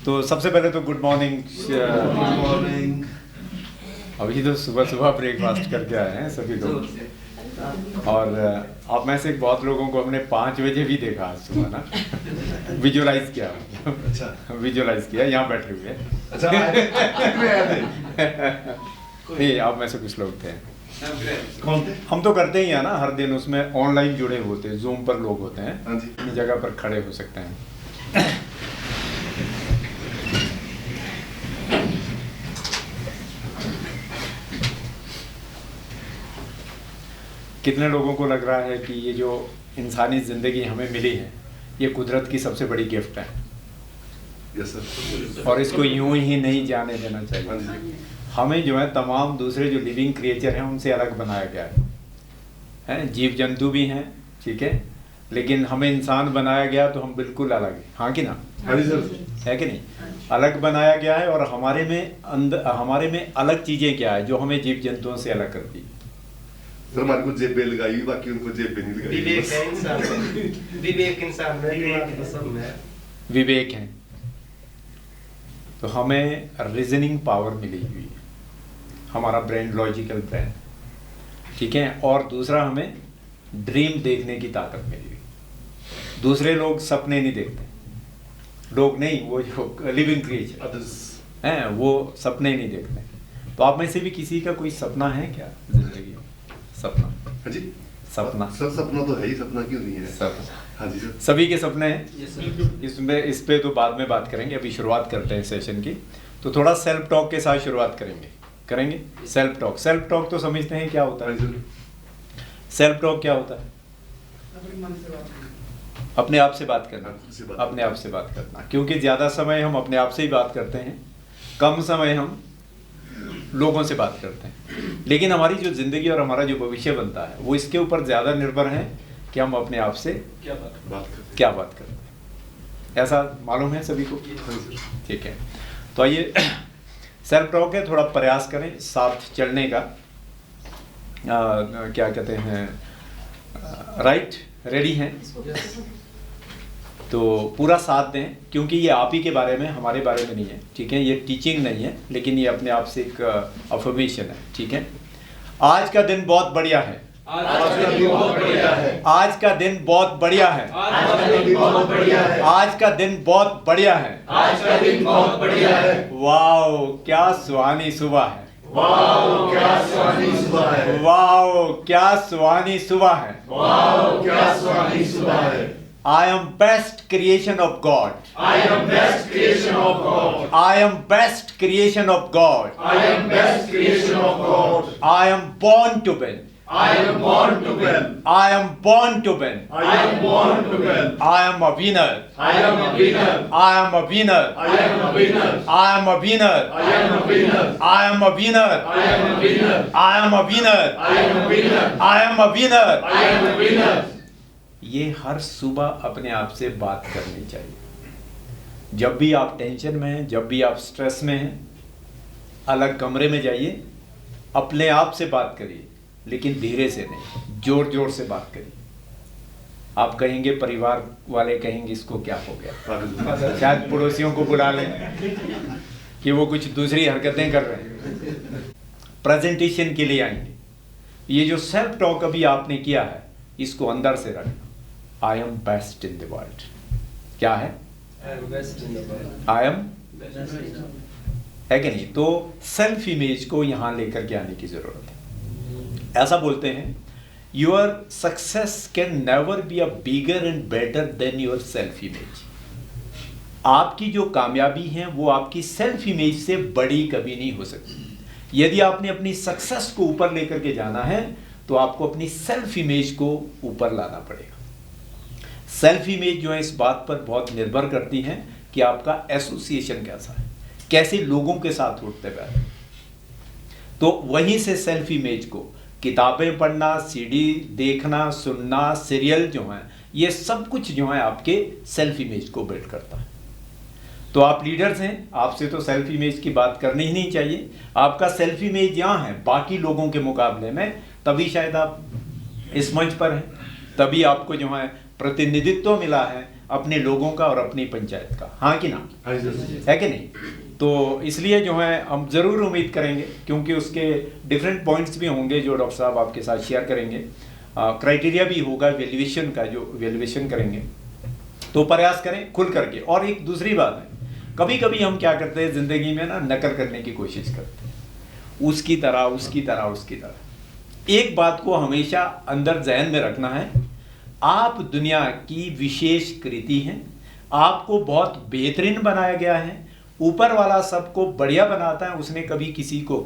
तो सबसे पहले तो गुड मॉर्निंग। Good morning. अभी तो सुबह सुबह ब्रेकफास्ट करके आए हैं सभी लोग, और आप में से बहुत लोगों को हमने 5 बजे भी देखा आज सुबह ना, विजुअलाइज किया। अच्छा, विजुअलाइज किया, यहाँ बैठे हुए हैं। अच्छा नहीं, आप में से कुछ लोग थे। कौन थे? हम तो करते ही हैं ना हर दिन, उसमें ऑनलाइन जुड़े होते हैं, जूम पर लोग होते हैं, हाँ जी। अपनी जगह पर खड़े हो सकते हैं। कितने लोगों को लग रहा है कि ये जो इंसानी ज़िंदगी हमें मिली है, ये कुदरत की सबसे बड़ी गिफ्ट है, यस सर। और इसको यूं ही नहीं जाने देना हाँ चाहिए। जी। हमें जो है तमाम दूसरे जो लिविंग क्रिएचर हैं उनसे अलग बनाया गया है, जीव जंतु भी हैं, ठीक है, लेकिन हमें इंसान बनाया गया तो हम बिल्कुल अलग हैं। हाँ कि ना? हाँ जी सर। है कि नहीं? अलग बनाया गया है, और हमारे में अलग चीज़ें क्या है जो हमें जीव जंतुओं से अलग करती है? सर हमारे को जेबें लगाई हुई, बाकी उनको जेबें नहीं लगाई। विवेक है इंसान में, विवेक इंसान में, दिमाग तो सब में है। विवेक है, तो हमें रीजनिंग पावर मिली हुई है, हमारा ब्रेन लॉजिकल ब्रेन, ठीक है, और दूसरा हमें ड्रीम देखने की ताकत मिली हुई। दूसरे लोग सपने नहीं देखते, लोग नहीं, वो जो लिविंग क्रिएचर अदर्स हैं वो सपने नहीं देखते। तो आप में से भी किसी का कोई सपना है क्या जिंदगी में? सपना? हाँ जी। सपना सर सपना तो है ही, सपना क्यों नहीं है? सपना हाँ जी सर। सभी के सपने हैं। इस पे तो बाद में बात करेंगे, अभी शुरुआत करते हैं सेशन की। तो थोड़ा सेल्फ टॉक के साथ शुरुआत करेंगे। सेल्फ टॉक तो समझते हैं क्या होता हाँ है? जी सर। सेल्फ टॉक क्या होता है? अपने आप से बात करना, खुद से बात अपने आप से बात करना, क्योंकि ज़्यादा समय हम अपने आप से ही बात करते हैं, कम समय हम लोगों से बात करते हैं। लेकिन हमारी जो ज़िंदगी और हमारा जो भविष्य बनता है वो इसके ऊपर ज़्यादा निर्भर है कि हम अपने आप से बात करते क्या बात करते हैं। ऐसा मालूम है सभी को? हाँ जी सर। ठीक है, तो आइए सेल्फ टॉक है, थोड़ा प्रयास करें साथ चलने का। क्या कहते हैं, राइट? रेडी हैं? तो पूरा साथ दें, क्योंकि ये आप ही के बारे में, हमारे बारे में नहीं है, ठीक है, ये टीचिंग नहीं है, लेकिन ये अपने आप से एक अफर्मेशन है, ठीक है। आज का दिन बहुत बढ़िया है। आज का दिन बहुत बढ़िया है। आज का दिन बहुत बढ़िया है। आज का दिन बहुत बढ़िया है। आज का दिन बहुत बढ़िया है। आज का दिन बहुत बढ़िया है। वाओ क्या सुहानी सुबह है। वाओ क्या सुहानी सुबह है। वाओ क्या सुहानी सुबह है। वाओ क्या सुहानी सुबह है। I am best creation of God. I am best creation of God. I am best creation of God. I am best creation of God. I am born to win. I am born to win. I am born to win. I am born to win. I am a winner. I am a winner. I am a winner. I am a winner. I am a winner. I am a winner. I am a winner. I am a winner. I am a winner. I am a winner. I am a winner. I am a winner. ये हर सुबह अपने आप से बात करनी चाहिए। जब भी आप टेंशन में हैं, जब भी आप स्ट्रेस में हैं, अलग कमरे में जाइए, अपने आप से बात करिए, लेकिन धीरे से नहीं, जोर जोर से बात करिए। आप कहेंगे, परिवार वाले कहेंगे इसको क्या हो गया, शायद पड़ोसियों को बुला लें कि वो कुछ दूसरी हरकतें कर रहे हैं, प्रेजेंटेशन के लिए आएंगे। ये जो सेल्फ टॉक अभी आपने किया है, इसको अंदर से रखना। I am best in the world. क्या है? I am best in the world. I am, है कि नहीं? तो सेल्फ इमेज को यहाँ लेकर के आने की जरूरत है। ऐसा बोलते हैं, your success can never be a bigger and better than your self image. आपकी जो कामयाबी है वो आपकी सेल्फ इमेज से बड़ी कभी नहीं हो सकती। यदि आपने अपनी सक्सेस को ऊपर लेकर के जाना है तो आपको अपनी सेल्फ इमेज को ऊपर लाना पड़ेगा। सेल्फ इमेज जो है इस बात पर बहुत निर्भर करती है कि आपका एसोसिएशन कैसा है, कैसे लोगों के साथ उठते बैठते। तो वहीं से सेल्फ इमेज को किताबें पढ़ना, सीडी देखना, सुनना, सीरियल जो है, ये सब कुछ जो है आपके सेल्फ इमेज को बिल्ड करता है। तो आप लीडर्स हैं, आपसे तो सेल्फ इमेज की बात करनी ही नहीं चाहिए। आपका सेल्फ इमेज यहाँ है बाकी लोगों के मुकाबले में, तभी शायद आप इस मंच पर हैं, तभी आपको जो है प्रतिनिधित्व मिला है अपने लोगों का और अपनी पंचायत का, हाँ कि ना? हाँ जी सर। है कि नहीं? तो इसलिए जो है हम ज़रूर उम्मीद करेंगे, क्योंकि उसके डिफरेंट पॉइंट्स भी होंगे जो डॉक्टर साहब आपके साथ शेयर करेंगे, क्राइटेरिया भी होगा वैल्यूएशन का, जो वैल्यूएशन करेंगे। तो प्रयास करें खुल करके। और एक दूसरी बात है, कभी कभी हम क्या करते हैं ज़िंदगी में ना, नकल करने की कोशिश करते हैं, उसकी तरह उसकी तरह उसकी तरह। एक बात को हमेशा अंदर जहन में रखना है, आप दुनिया की विशेष कृति हैं, आपको बहुत बेहतरीन बनाया गया है। ऊपर वाला सबको बढ़िया बनाता है, उसने कभी किसी को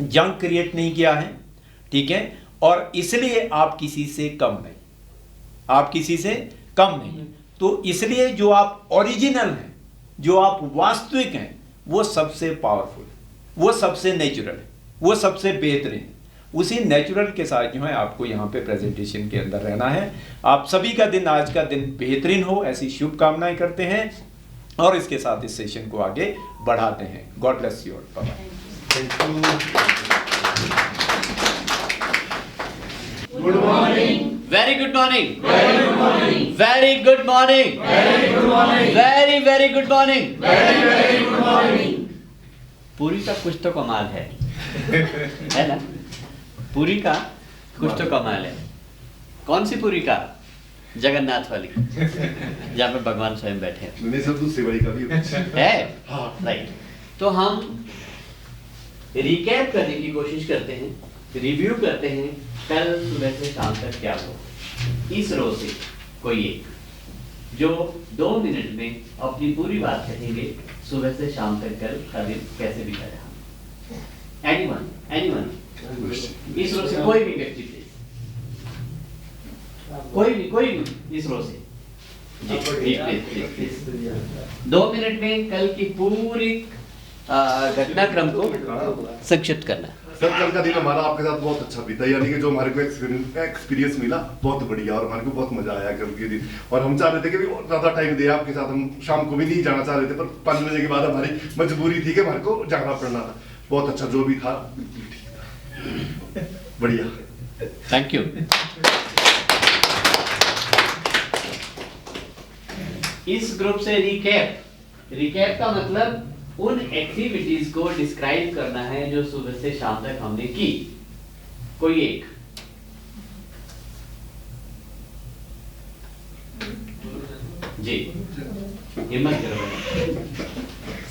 जंग क्रिएट नहीं किया है, ठीक है? और इसलिए आप किसी से कम नहीं, आप किसी से कम नहीं। तो इसलिए जो आप ओरिजिनल हैं, जो आप वास्तविक हैं, वो सबसे पावरफुल, वो सबसे नेचुरल, वो सबसे बेहतरीन। उसी नेचुरल के साथ जो है आपको यहाँ पे प्रेजेंटेशन के अंदर रहना है। आप सभी का दिन, आज का दिन बेहतरीन हो, ऐसी शुभकामनाएं करते हैं और इसके साथ इस सेशन को आगे बढ़ाते हैं। God bless you all. Bye good morning. Very good morning. Very good morning. Very good morning. Very good morning. Very very good morning. Very very good morning. पूरी का कुछ तो कमाल है ना? पूरी का कुछ तो कमाल है। कौन सी पूरी का? जगन्नाथ वाली, जहाँ पे भगवान स्वयं बैठे हैं। नहीं सब दूसरी बड़ी का भी है? हाँ। राइट। तो हम रिकैप करने की कोशिश करते हैं, रिव्यू करते हैं कल सुबह से शाम तक क्या हुआ। इस रो से कोई एक जो 2 मिनट में अपनी पूरी बात कहेंगे, सुबह से शाम तक कल का दिन कैसे बीता रहा। एनीवन इस रो से कोई भी व्यक्ति प्लीज, कोई भी इस रो से जी प्लीज 2 मिनट में कल की पूरी घटनाक्रम को संक्षिप्त करना। सर कल का दिन हमारा आपके साथ बहुत अच्छा बीता, यानी कि जो हमारे को एक्सपीरियंस मिला बहुत बढ़िया, और हमारे को बहुत मजा आया कल के दिन। और हम चाह रहे थे कि ज्यादा टाइम दे आपके साथ, हम शाम को भी नहीं जाना चाह रहे थे, पर 5 बजे के बाद हमारी मजबूरी थी कि हमारे को जाना पड़ना था। बहुत अच्छा जो भी था, ठीक था, बढ़िया। Thank you. इस ग्रुप से रिकैप का मतलब उन एक्टिविटीज को डिस्क्राइब करना है जो सुबह से शाम तक हमने की। कोई एक जी हिम्मत करो।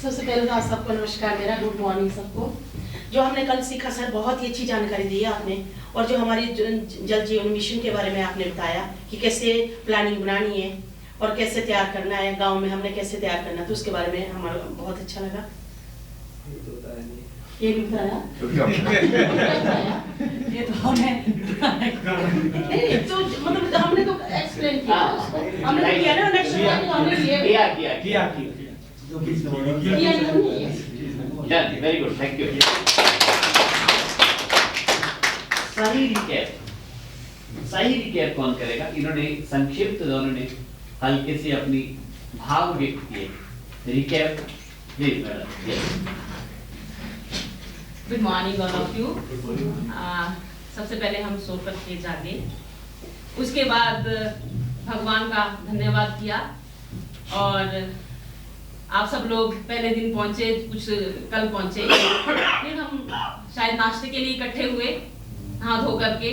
सबसे पहले तो आप सबको नमस्कार, मेरा गुड मॉर्निंग सबको। जो हमने कल सीखा सर, बहुत ही अच्छी जानकारी दी आपने, और जो हमारी जल जीवन मिशन के बारे में आपने बताया कि कैसे प्लानिंग बनानी है और कैसे तैयार करना है, गांव में हमने कैसे तैयार करना, तो उसके बारे में हमारा बहुत अच्छा लगा। ये नहीं बताया ये तो हमें नहीं, तो मतलब हमने तो एक्सप्लेन किया उसको, हमने तो किया ना, नेक्स्ट टाइम हमने किया वेरी गुड, थैंक यू। सही रिकैप कौन करेगा? इन्होंने संक्षिप्त, दोनों ने हल्के से अपनी भाव व्यक्त किए। Recap please madam. Good morning all of you. सबसे पहले हम सोकर के जागे, उसके बाद भगवान का धन्यवाद किया, और आप सब लोग पहले दिन पहुंचे, कुछ कल पहुंचे, फिर हम शायद नाश्ते के लिए इकट्ठे हुए हाथ धो करके,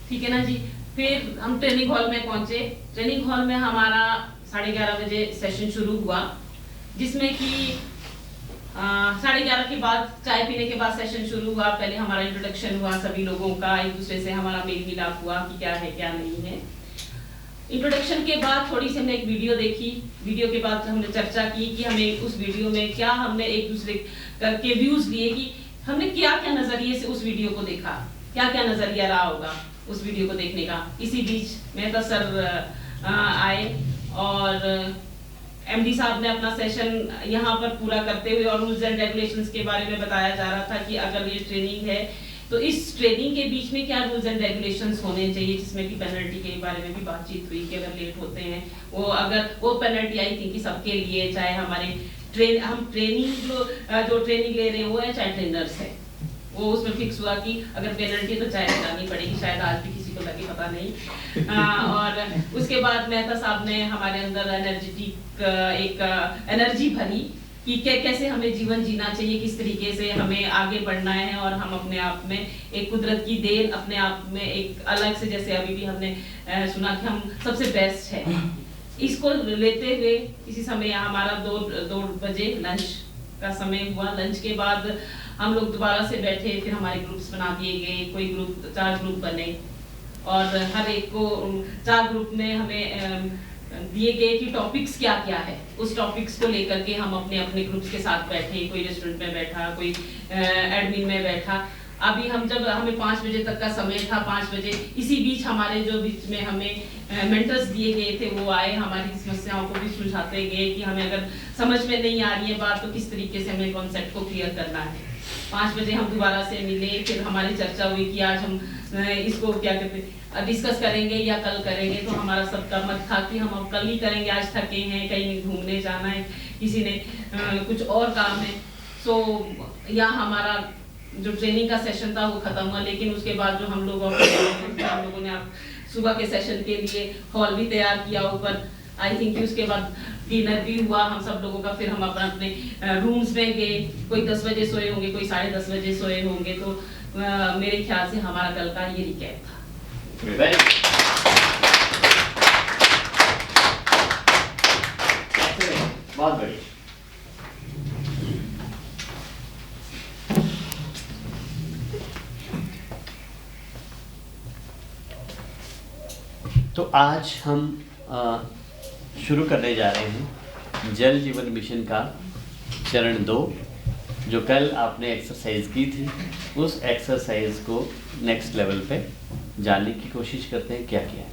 ठीक है ना जी। फिर हम ट्रेनिंग हॉल में पहुंचे। ट्रेनिंग हॉल में हमारा 11:30 बजे सेशन शुरू हुआ, जिसमें कि 11:30 के बाद, चाय पीने के बाद सेशन शुरू हुआ। पहले हमारा इंट्रोडक्शन हुआ सभी लोगों का, एक दूसरे से हमारा मेल मिलाप हुआ कि क्या है क्या नहीं है। इंट्रोडक्शन के बाद थोड़ी सी हमने एक वीडियो देखी। वीडियो के बाद हमने चर्चा की कि हमें उस वीडियो में क्या, हमने एक दूसरे के व्यूज लिए कि हमने क्या क्या नजरिए से उस वीडियो को देखा, क्या क्या नजरिया रहा होगा उस वीडियो को देखने का। इसी बीच मेहता सर आए और एमडी साहब ने अपना सेशन यहाँ पर पूरा करते हुए और रूल्स एंड रेगुलेशंस के बारे में बताया जा रहा था कि अगर ये ट्रेनिंग है तो इस ट्रेनिंग के बीच में क्या रूल्स एंड रेगुलेशंस होने चाहिए, जिसमें कि पेनल्टी के बारे में भी बातचीत हुई कि अगर लेट होते हैं वो, अगर वो पेनल्टी आई थी कि सबके लिए, चाहे हमारे हम ट्रेनिंग जो ट्रेनिंग ले रहे हैं वो है, चाहे ट्रेनर्स है, वो उसमें फिक्स हुआ कि अगर पेनल्टी तो चाहे लगानी पड़ेगी। शायद आज भी किसी किसको लगी पता नहीं। और उसके बाद मेहता साहब ने हमारे अंदर एनर्जेटिक एक एनर्जी भरी कि कैसे हमें जीवन जीना चाहिए, किस तरीके से हमें आगे बढ़ना है और हम अपने आप में एक कुदरत की देन अपने आप में एक अलग से, जैसे अभी भी हमने सुना कि हम सबसे बेस्ट है, इसको लेते हुए इसी समय हमारा 2 बजे लंच का समय हुआ। लंच के बाद हम लोग दोबारा से बैठे, फिर हमारे ग्रुप्स बना दिए गए, कोई ग्रुप 4 ग्रुप बने और हर एक को 4 ग्रुप में हमें दिए गए कि टॉपिक्स क्या क्या है। उस टॉपिक्स को लेकर के हम अपने अपने ग्रुप्स के साथ बैठे, कोई रेस्टोरेंट में बैठा, कोई एडमिन में बैठा। अभी हम जब हमें 5 बजे तक का समय था, 5 बजे इसी बीच हमारे जो बीच में हमें मेंटर्स दिए गए थे वो आए, हमारी समस्याओं को भी सुलझाते गए कि हमें अगर समझ में नहीं आ रही है बात तो किस तरीके से हमें कॉन्सेप्ट को क्लियर करना है। 5 बजे हम दोबारा से मिले, फिर हमारी चर्चा हुई कि आज हम इसको क्या कहते हैं डिस्कस करेंगे या कल करेंगे। तो हमारा सबका मत था कि हम अब कल ही करेंगे, आज थके हैं, कहीं घूमने जाना है, किसी ने कुछ और काम है। सो यहाँ हमारा जो ट्रेनिंग का सेशन था वो खत्म हुआ, लेकिन उसके बाद जो हम लोगों ने आप सुबह के सेशन के लिए हॉल भी तैयार किया ऊपर। आई थिंक उसके बाद डिनर भी हुआ हम सब लोगों का, फिर हम अपने अपने रूम्स में गए। कोई 10 बजे सोए होंगे, कोई 10:30 बजे सोए होंगे। तो मेरे ख्याल से हमारा कल का ये रिकैप था। बहुत बढ़िया। तो आज हम शुरू करने जा रहे हैं जल जीवन मिशन का चरण 2। जो कल आपने एक्सरसाइज की थी, उस एक्सरसाइज को नेक्स्ट लेवल पे जानने की कोशिश करते हैं क्या किया है।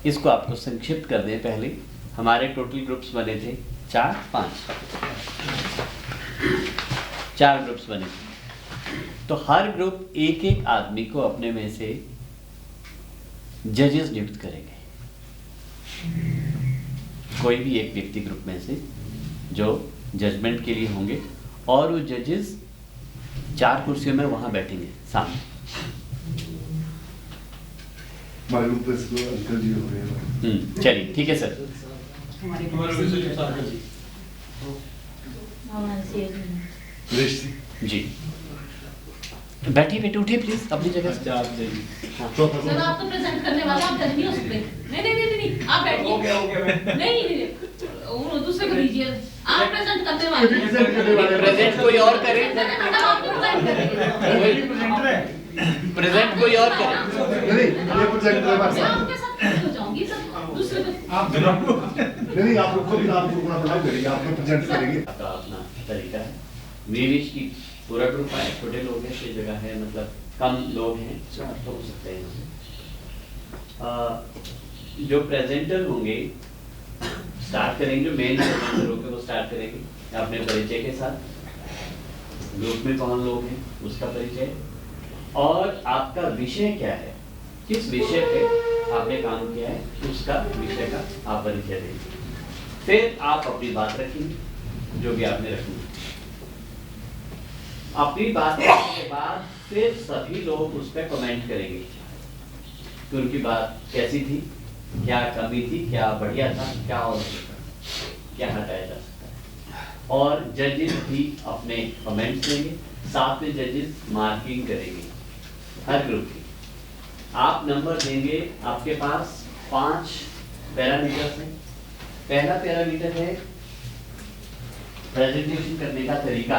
इसको आपको संक्षिप्त कर दें। पहले हमारे टोटल ग्रुप्स बने थे 4 ग्रुप्स बने थे। तो हर ग्रुप एक आदमी को अपने में से जजेस नियुक्त करेंगे। कोई भी एक व्यक्ति ग्रुप में से जो जजमेंट के लिए होंगे, और वो जजेस 4 कुर्सियों में वहां बैठेंगे सामने। अंकल जी हो गए। चलिए ठीक है सर। जी बैठिए बेटे, उठिए प्लीज अपनी जगह से। सर आप तो प्रेजेंट करने वाले, आप जज नहीं हो सकते। नहीं आप बैठिए। नहीं वो दूसरे को दीजिए, आप प्रेजेंट करने वाले। प्रेजेंट कोई और करे, प्रेजेंट कोई और करे। नहीं ये प्रेजेंट कर बात आपके साथ हो जाऊंगी सर, दूसरे को आप नहीं आप लोग को भी आप लोग अपना करिए, आप लोग प्रेजेंट करेंगे। आपका अपना तरीका है। वीविश की पूरा ग्रुप है, छोटे लोग हैं, ये जगह है, मतलब कम लोग हैं, 4 तो हो सकते हैं। जो प्रेजेंटर होंगे स्टार्ट करेंगे, जो मेन प्रेजेंटर होंगे वो स्टार्ट करेंगे अपने परिचय के साथ। ग्रुप में कौन लोग हैं उसका परिचय, और आपका विषय क्या है, किस विषय पे आपने काम किया है उसका विषय का आप परिचय देंगे। फिर आप अपनी बात रखेंगे जो भी आपने रखनी। अपनी बात करने के बाद फिर सभी लोग उस पर कमेंट करेंगे कि उनकी बात कैसी थी, क्या कमी थी, क्या बढ़िया था, क्या और क्या हटाया जा सकता है। और जजेस भी अपने कमेंट्स देंगे, साथ में जजेस मार्किंग करेंगे हर ग्रुप की। आप नंबर देंगे, आपके पास 5 पैरामीटर्स हैं। पहला पैरामीटर है प्रेजेंटेशन करने का तरीका,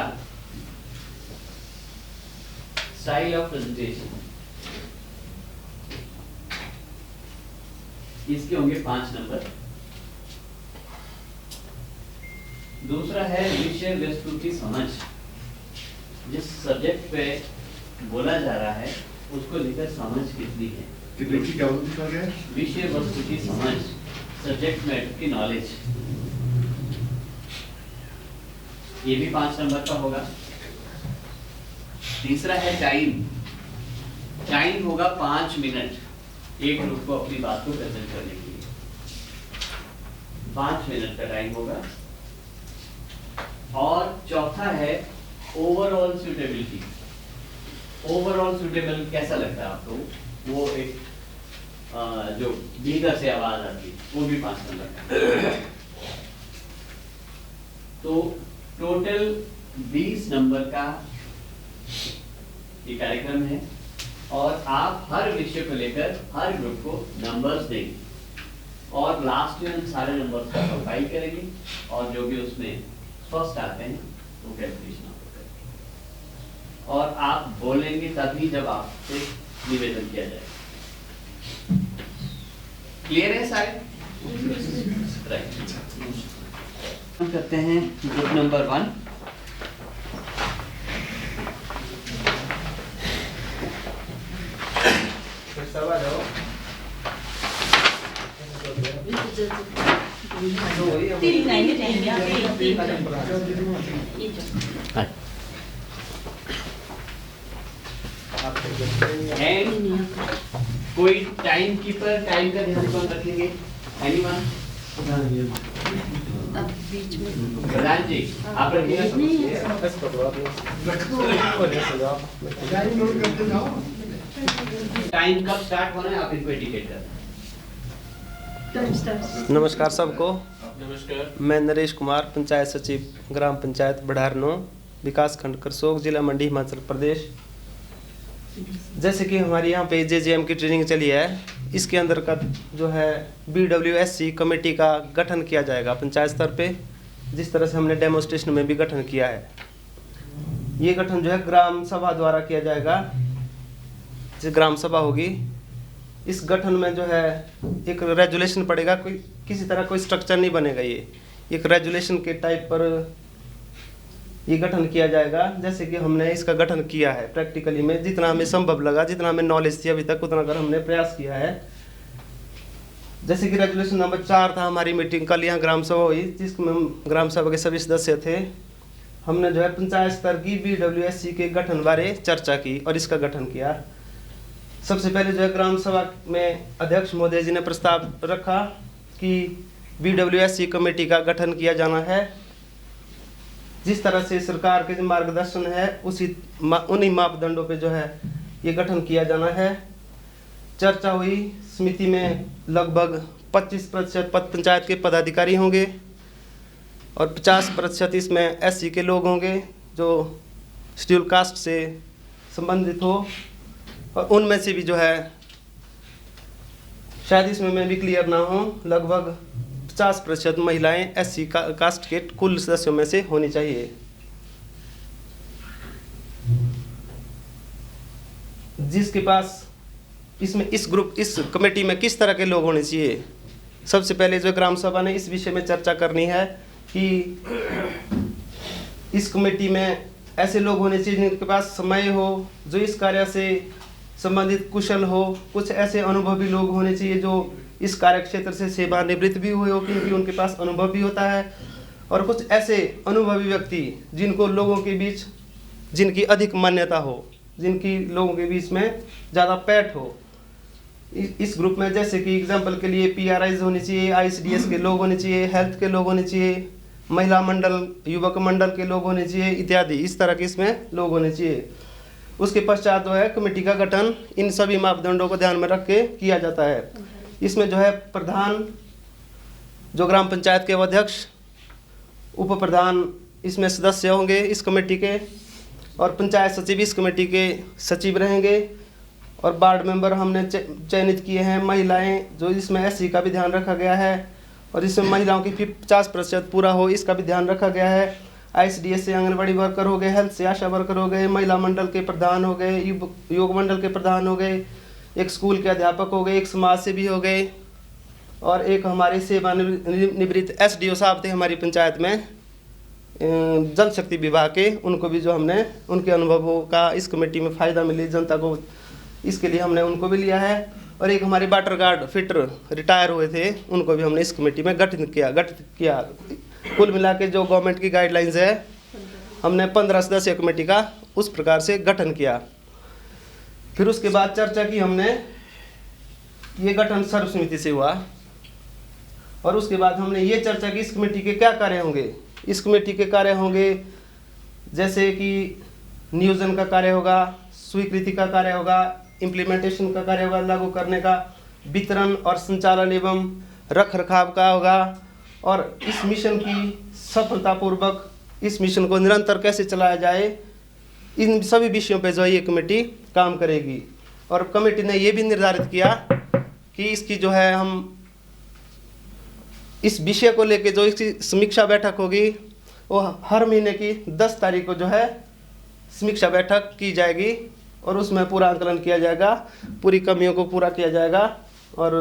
स्टाइल ऑफ प्रेजेंटेशन। इसके होंगे 5 नंबर। दूसरा है विषय वस्तु की समझ, जिस सब्जेक्ट पे बोला जा रहा है उसको लेकर समझ कितनी है। कितनी क्या बोलते हैं? विषय वस्तु की समझ, सब्जेक्ट मैटर की नॉलेज, ये भी 5 नंबर का होगा। तीसरा है टाइम। टाइम होगा 5 मिनट एक ग्रुप को अपनी बात को प्रेजेंट करने के लिए। 5 मिनट का टाइम होगा। और चौथा है ओवरऑल सूटेबिलिटी। ओवरऑल सूटेबल कैसा लगता है आपको, वो एक जो भीतर से आवाज आती वो भी 5 नंबर का। तो टोटल 20 नंबर का ये कार्यक्रम है और आप हर विषय को लेकर हर ग्रुप को नंबर्स देंगे और लास्ट में हम सारे नंबर्स का कंपाइल करेंगे और जो भी उसमें फर्स्ट आते हैं वो कैलकुलेशन आपको करेंगे और आप बोलेंगे तभी जब आपसे निवेदन किया जाएगा। क्लियर है सारे? राइट। हम करते हैं ग्रुप नंबर 1। सब आ जाओ। तीन लाइनें रहेंगी आपके। ये जो एंड कोई टाइम कीपर टाइम का ध्यान कौन रखेंगे? एनीवन? अब बीच में प्रधान जी आप रखिएगा। टाइम कब स्टार्ट होना है आप इनको इंडिकेट करना। नमस्कार सबको। नमस्कार। मैं नरेश कुमार, पंचायत सचिव ग्राम पंचायत बढ़ारनो, विकास खंड करसोग, जिला मंडी, हिमाचल प्रदेश। जैसे कि हमारी यहाँ पे जेजेएम की ट्रेनिंग चली है, इसके अंतर्गत जो है BWSC कमेटी का गठन किया जाएगा पंचायत स्तर पे, जिस तरह से हमने डेमोस्ट्रेशन में भी गठन किया है। ये गठन जो है ग्राम सभा द्वारा किया जाएगा, जो ग्राम सभा होगी। इस गठन में जो है एक रेजुलेशन पड़ेगा, कोई किसी तरह कोई स्ट्रक्चर नहीं बनेगा, ये एक रेजुलेशन के टाइप पर ये गठन किया जाएगा। जैसे कि हमने इसका गठन किया है प्रैक्टिकली में, जितना हमें संभव लगा, जितना हमें नॉलेज थी अभी तक, उतना कर हमने प्रयास किया है। जैसे कि रेजुलेशन नंबर 4 था, हमारी मीटिंग कल यहाँ ग्राम सभा हुई, जिसमें हम ग्राम सभा के सभी सदस्य थे। हमने जो है पंचायत स्तर की BWSC के गठन बारे चर्चा की और इसका गठन किया। सबसे पहले जो है ग्राम सभा में अध्यक्ष महोदय जी ने प्रस्ताव रखा कि BWSC कमेटी का गठन किया जाना है। जिस तरह से सरकार के जो मार्गदर्शन है उन्हीं मापदंडों पे जो है ये गठन किया जाना है। चर्चा हुई, समिति में लगभग 25% पद पंचायत के पदाधिकारी होंगे और 50% इसमें SC के लोग होंगे जो शेड्यूल कास्ट से संबंधित हो, और उनमें से भी जो है शायद इसमें मैं भी क्लियर ना हूँ, लगभग 50% महिलाएं SC कास्ट के कुल सदस्यों में से होनी चाहिए। जिसके पास इसमें इस कमेटी में किस तरह के लोग होने चाहिए, सबसे पहले जो ग्राम सभा ने इस विषय में चर्चा करनी है कि इस कमेटी में ऐसे लोग होने चाहिए जिनके पास समय हो, जो इस कार्य से संबंधित कुशल हो। कुछ ऐसे अनुभवी लोग होने चाहिए जो इस कार्य क्षेत्र से सेवानिवृत्त भी हुए हो, क्योंकि उनके पास अनुभव भी होता है। और कुछ ऐसे अनुभवी व्यक्ति जिनको लोगों के बीच, जिनकी अधिक मान्यता हो, जिनकी लोगों के बीच में ज़्यादा पैठ हो। इस ग्रुप में जैसे कि एग्जांपल के लिए PRIs होनी चाहिए, ICDS के लोग होने चाहिए, हेल्थ के लोग होने चाहिए, महिला मंडल, युवक मंडल के लोग होने चाहिए इत्यादि। इस तरह के इसमें लोग होने चाहिए। उसके पश्चात जो है कमेटी का गठन इन सभी मापदंडों को ध्यान में रख के किया जाता है। इसमें जो है प्रधान, जो ग्राम पंचायत के अध्यक्ष, उप प्रधान इसमें सदस्य होंगे इस कमेटी के, और पंचायत सचिव इस कमेटी के सचिव रहेंगे। और वार्ड मेंबर हमने चयनित किए हैं महिलाएं, जो इसमें SC का भी ध्यान रखा गया है, और इसमें महिलाओं की 50% पूरा हो इसका भी ध्यान रखा गया है। ICDS से आंगनबाड़ी वर्कर हो गए, हेल्थ से आशा वर्कर हो गए, महिला मंडल के प्रधान हो गए, युवक मंडल के प्रधान हो गए, एक स्कूल के अध्यापक हो गए, एक समाज सेवी हो गए, और एक हमारे सेवानिवृत्त SDO साहब थे हमारी पंचायत में जल शक्ति विभाग के। उनको भी जो हमने उनके अनुभवों का इस कमेटी में फ़ायदा मिले जनता को, इसके लिए हमने उनको भी लिया है। और एक हमारे वाटर गार्ड फिटर रिटायर हुए थे, उनको भी हमने इस कमेटी में गठित किया। कुल मिला के जो गवर्नमेंट की गाइडलाइंस है, हमने 15 सदस्यीय कमेटी का उस प्रकार से गठन किया। फिर उसके बाद चर्चा की हमने, ये गठन सर्वसम्मति से हुआ। और उसके बाद हमने ये चर्चा की इस कमेटी के क्या कार्य होंगे। इस कमेटी के कार्य होंगे जैसे कि नियोजन का कार्य होगा, स्वीकृति का कार्य होगा, इम्प्लीमेंटेशन का कार्य होगा, लागू करने का, वितरण और संचालन एवं रख रखाव का होगा। और इस मिशन की सफलतापूर्वक इस मिशन को निरंतर कैसे चलाया जाए, इन सभी विषयों पे जो है ये कमेटी काम करेगी। और कमेटी ने ये भी निर्धारित किया कि इसकी जो है हम इस विषय को लेके जो इसकी समीक्षा बैठक होगी वो हर महीने की 10 तारीख को जो है समीक्षा बैठक की जाएगी और उसमें पूरा आंकलन किया जाएगा, पूरी कमियों को पूरा किया जाएगा। और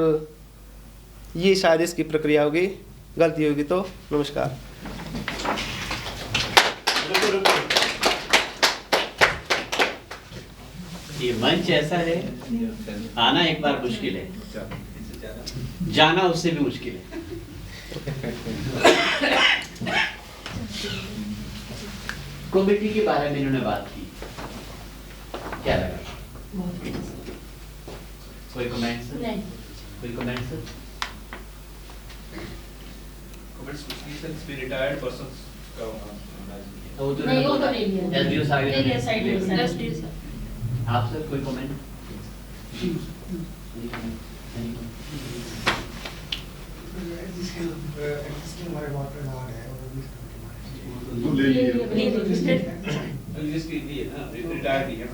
ये शायद इसकी प्रक्रिया होगी, गलती होगी तो नमस्कार। ये मंच ऐसा है, आना एक बार मुश्किल है, जाना उससे भी मुश्किल है। कमेटी के बारे में इन्होंने बात की, क्या लगा? कोई कमेंट सर? नहीं। कोई कमेंट सर? रिटायर्ड पर्संस का होना वो तो नहीं, वो तो नहीं लिया। एसडीओ साहब नहीं लिया, साइड में, साइड में। SDO sir. आप सर कोई कमेंट? वो ले लिए जिसकी दी है ना, रिटायर्ड नहीं है।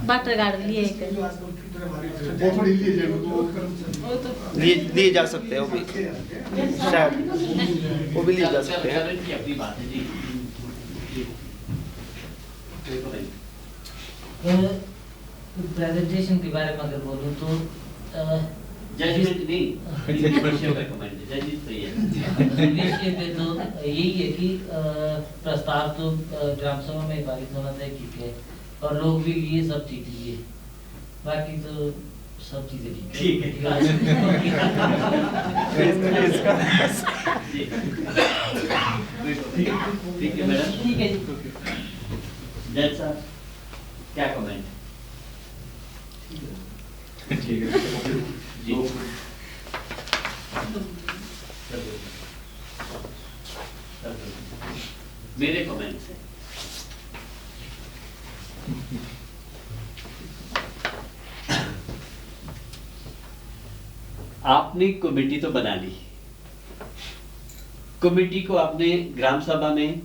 वाटर गार्ड लिए वो थोड़ी लिए जाए वो तो लिए जा सकते हैं वो भी, शायद वो भी लिए जा सकते हैं। की अपनी बात है जी। कोई कमेंट? प्रेजेंटेशन के बारे में अगर बोलूँ तो जजमेंट नहीं, विषय पे कमेंट है, जजिस सही है। विषय पे तो यही है कि प्रस्ताव तो ग्राम सभा में पारित होना तय ठीक है और लोग भी लिए, सब ठीक लिए, बाकी तो सब चीजें ठीक है। ठीक है मैडम, ठीक है जी। जज साहब क्या कमेंट? जी मेरे कमेंट्स हैं। आपने कमेटी तो बना ली, कमेटी को आपने ग्राम सभा में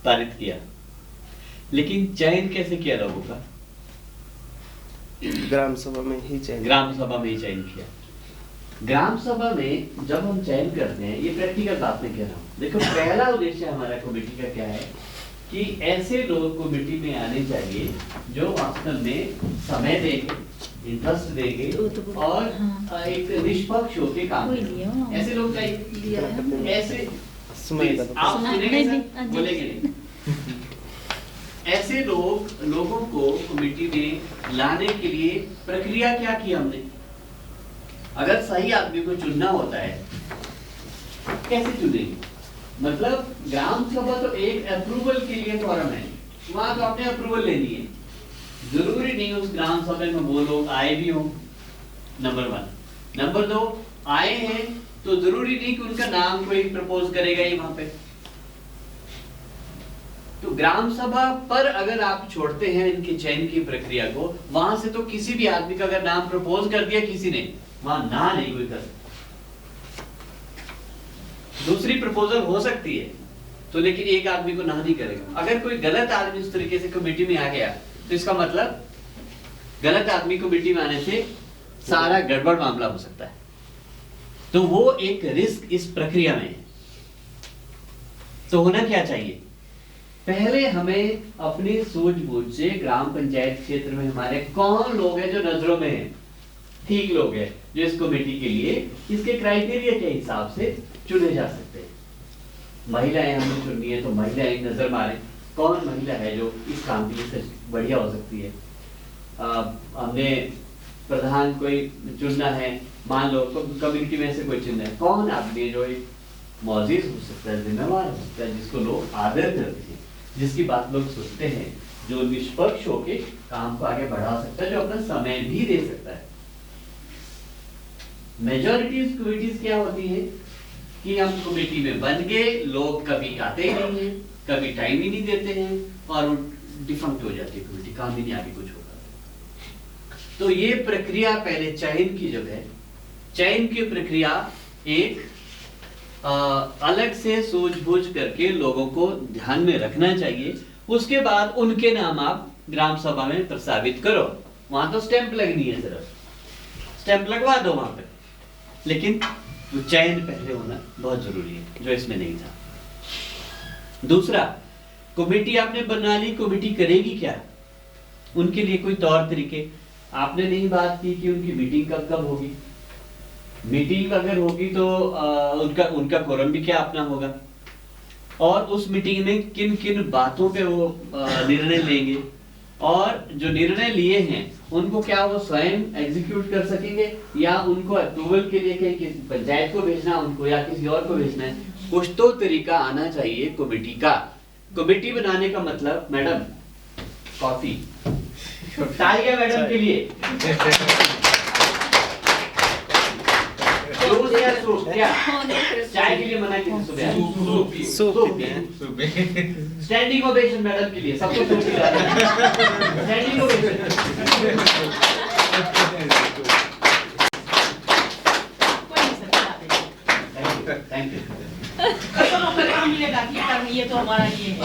पारित किया, लेकिन चयन कैसे किया लोगों का? ग्राम सभा में ही चयन, ग्राम सभा में ही चयन किया। ग्राम सभा में जब हम चयन करते हैं, ये प्रैक्टिकल बात नहीं कह रहा हूँ, देखो पहला उद्देश्य हमारा कमेटी का क्या है कि ऐसे लोग कमेटी में आने चाहिए जो वास्तव में समय देंगे, इंटरेस्ट देंगे और एक निष्पक्ष होकर काम करें। ऐसे लोग चाहिए, ऐसे समय का आप सुनेंगे सर, बोलेंगे नहीं। ऐसे लोगों को कमेटी में लाने के लिए प्रक्रिया क्या की हमने? अगर सही आदमी को चुनना होता है, कैसे चुनेंगे? मतलब ग्राम सभा तो एक अप्रूवल के लिए फॉरम है, वहां तो आपने अप्रूवल लेनी है। जरूरी नहीं उस ग्राम सभा में वो लोग आए भी हों, नंबर 1। नंबर 2, आए हैं तो जरूरी नहीं कि उनका नाम कोई प्रपोज करेगा ही वहां पे। तो ग्राम सभा पर अगर आप छोड़ते हैं इनके चयन की प्रक्रिया को, वहां से तो किसी भी आदमी का अगर नाम प्रपोज कर दिया किसी ने, वहां ना नहीं कोई कर सकता। दूसरी प्रपोजल हो सकती है तो, लेकिन एक आदमी को ना नहीं करेगा। अगर कोई गलत आदमी उस तरीके से कमेटी में आ गया तो इसका मतलब गलत आदमी कमेटी में आने से सारा गड़बड़ मामला हो सकता है। तो वो एक रिस्क इस प्रक्रिया में है। तो होना क्या चाहिए? पहले हमें अपनी सूझबूझ से ग्राम पंचायत क्षेत्र में हमारे कौन लोग हैं जो नजरों में हैं, ठीक लोग हैं जो इस कमेटी के लिए इसके क्राइटेरिया के हिसाब से चुने जा सकते हैं। महिलाएं हमें चुननी है तो महिलाएं नजर मारें, कौन महिला है जो इस काम के लिए बढ़िया हो सकती है। हमने प्रधान कोई चुनना है, मान लो कम्युनिटी में से कोई चुनना है, कौन आदमी जो एक मौजूद हो सकता है, जिम्मेवार हो सकता है, जिसको लोग आदर करते हैं, जिसकी बात लोग सुनते हैं, जो निष्पक्ष होके काम को आगे बढ़ा सकता है, जो अपना समय भी दे सकता है। मेजॉरिटी कमिटीज क्या होती है कि हम कमेटी में बन गए, लोग कभी आते ही नहीं है, कभी टाइम ही नहीं देते हैं और डिफंक्ट हो जाती है कमेटी, काम ही नहीं आगे कुछ होता। तो ये प्रक्रिया पहले चयन की जो है, चयन की प्रक्रिया एक अलग से सूझबूझ करके लोगों को ध्यान में रखना चाहिए। उसके बाद उनके नाम आप ग्राम सभा में प्रस्तावित करो। वहां तो स्टैंप लगनी है, सिर्फ स्टैंप लगवा दो वहां पे, लेकिन वो चयन पहले होना बहुत जरूरी है, जो इसमें नहीं था। दूसरा, कमेटी आपने बना ली, कमेटी करेगी क्या? उनके लिए कोई तौर तरीके आपने नहीं बात की कि उनकी मीटिंग कब कब होगी। मीटिंग अगर होगी तो उनका कोरम भी क्या अपना होगा, और उस मीटिंग में किन किन बातों पे वो निर्णय लेंगे, और जो निर्णय लिए हैं उनको क्या वो स्वयं एग्जीक्यूट कर सकेंगे या उनको अप्रूवल के लिए कहीं किसी पंचायत को भेजना उनको या किसी और को भेजना है। कुछ तो तरीका आना चाहिए कमेटी का। कमेटी बनाने का मतलब, मैडम कॉफी, तालियां मैडम के लिए। जूस या सूप? क्या चाय के लिए मना की सुबह? सूप। स्टैंडिंग ओवेशन मैडम के लिए, सबको सूप पिला रहे हैं। Standing ovation. Thank you. ये तो हमारा ये है।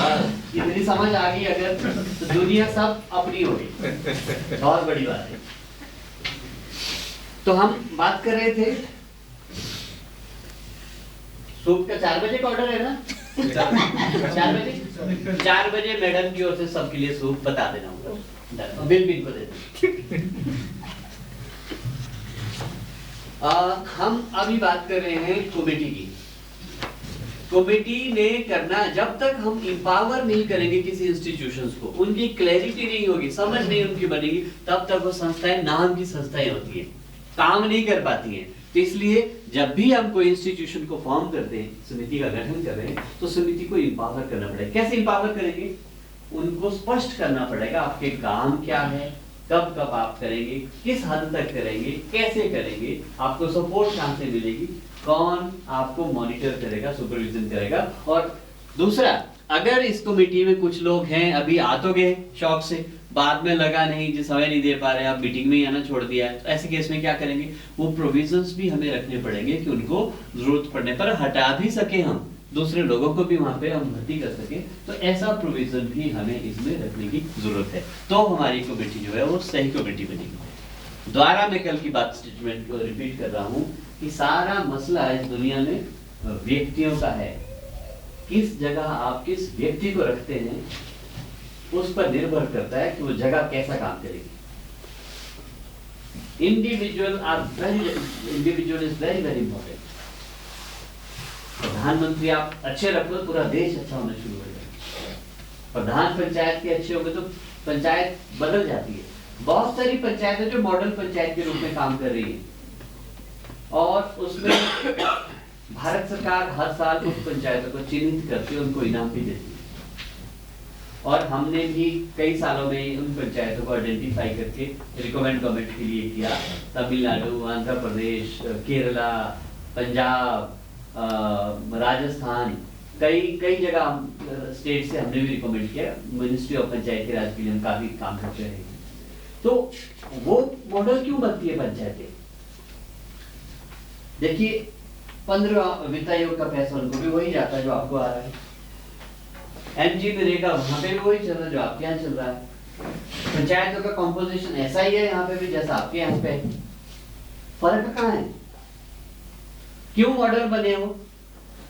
इतनी समझ आ गई अगर, तो दुनिया सब अपनी होगी, बहुत बड़ी बात है। तो हम बात कर रहे थे सूप का 4 बजे का ऑर्डर है ना? 4 बजे मैडम की ओर से सबके लिए सूप बता देना होगा, बिल भी इनको दे देना। हम अभी बात कर रहे हैं कमेटी की। कमेटी ने करना, जब तक हम इंपावर नहीं करेंगे किसी इंस्टीट्यूशंस को, उनकी क्लैरिटी नहीं होगी, समझ नहीं उनकी बनेगी, तब तक वो संस्थाएं नाम की संस्थाएं होती हैं, काम नहीं कर पाती हैं। तो इसलिए जब भी हम कोई इंस्टीट्यूशन को फॉर्म करते हैं, समिति का गठन कर रहे हैं, तो समिति को इंपावर करना पड़ेगा। कैसे इंपावर करेंगे? उनको स्पष्ट करना पड़ेगा आपके काम क्या है, कब कब आप करेंगे, किस हद तक करेंगे, कैसे करेंगे, आपको सपोर्ट कहां से मिलेगी, कौन आपको मॉनिटर करेगा, सुपरविजन करेगा। और दूसरा, अगर इस कमेटी में कुछ लोग हैं अभी आ तो गए शौक से, बाद में लगा नहीं जी समय नहीं दे पा रहे, आप मीटिंग में ही आना छोड़ दिया है, तो ऐसे केस में क्या करेंगे? वो प्रोविजंस भी हमें रखने पड़ेंगे कि उनको जरूरत पड़ने पर हटा भी सके, हम दूसरे लोगों को भी वहां पे हम भर्ती कर सके। तो ऐसा प्रोविजन भी हमें इसमें रखने की जरूरत है, तो हमारी कमेटी जो है वो सही कमेटी बनेगी। दोबारा मैं कल की बात स्टेटमेंट को रिपीट कर रहा हूँ कि सारा मसला इस दुनिया में व्यक्तियों का है। किस जगह आप किस व्यक्ति को रखते हैं उस पर निर्भर करता है कि वो जगह कैसा काम करेगी। Individual is very very important. प्रधानमंत्री आप अच्छे रखो तो पूरा देश अच्छा होना शुरू हो जाएगा। प्रधान पंचायत के अच्छे होंगे तो पंचायत बदल जाती है। बहुत सारी पंचायतें जो मॉडल पंचायत के रूप में काम कर रही है, और उसमें भारत सरकार हर साल उस पंचायतों को चिन्हित करके उनको इनाम भी देती है। और हमने भी कई सालों में उन पंचायतों को आइडेंटिफाई करके रिकमेंड गवर्नमेंट के लिए किया। तमिलनाडु, आंध्र प्रदेश, केरला, पंजाब, राजस्थान, कई जगह स्टेट से हमने भी रिकमेंड किया। मिनिस्ट्री ऑफ पंचायती राज के लिए हम काफी काम करते रहे। तो वो मॉडल क्यों बनती है पंचायतें? देखिए 15 वित्त आयोग का पैसा उनको भी वही जाता है जो आपको आ रहा है। एमजी नरेगा वहां पे भी वही चल रहा है जो आपके यहाँ चल रहा है। पंचायतों का कॉम्पोजिशन ऐसा ही है यहाँ पे भी जैसा आपके यहाँ पे। फर्क कहाँ है? क्यों मॉडल बने हो?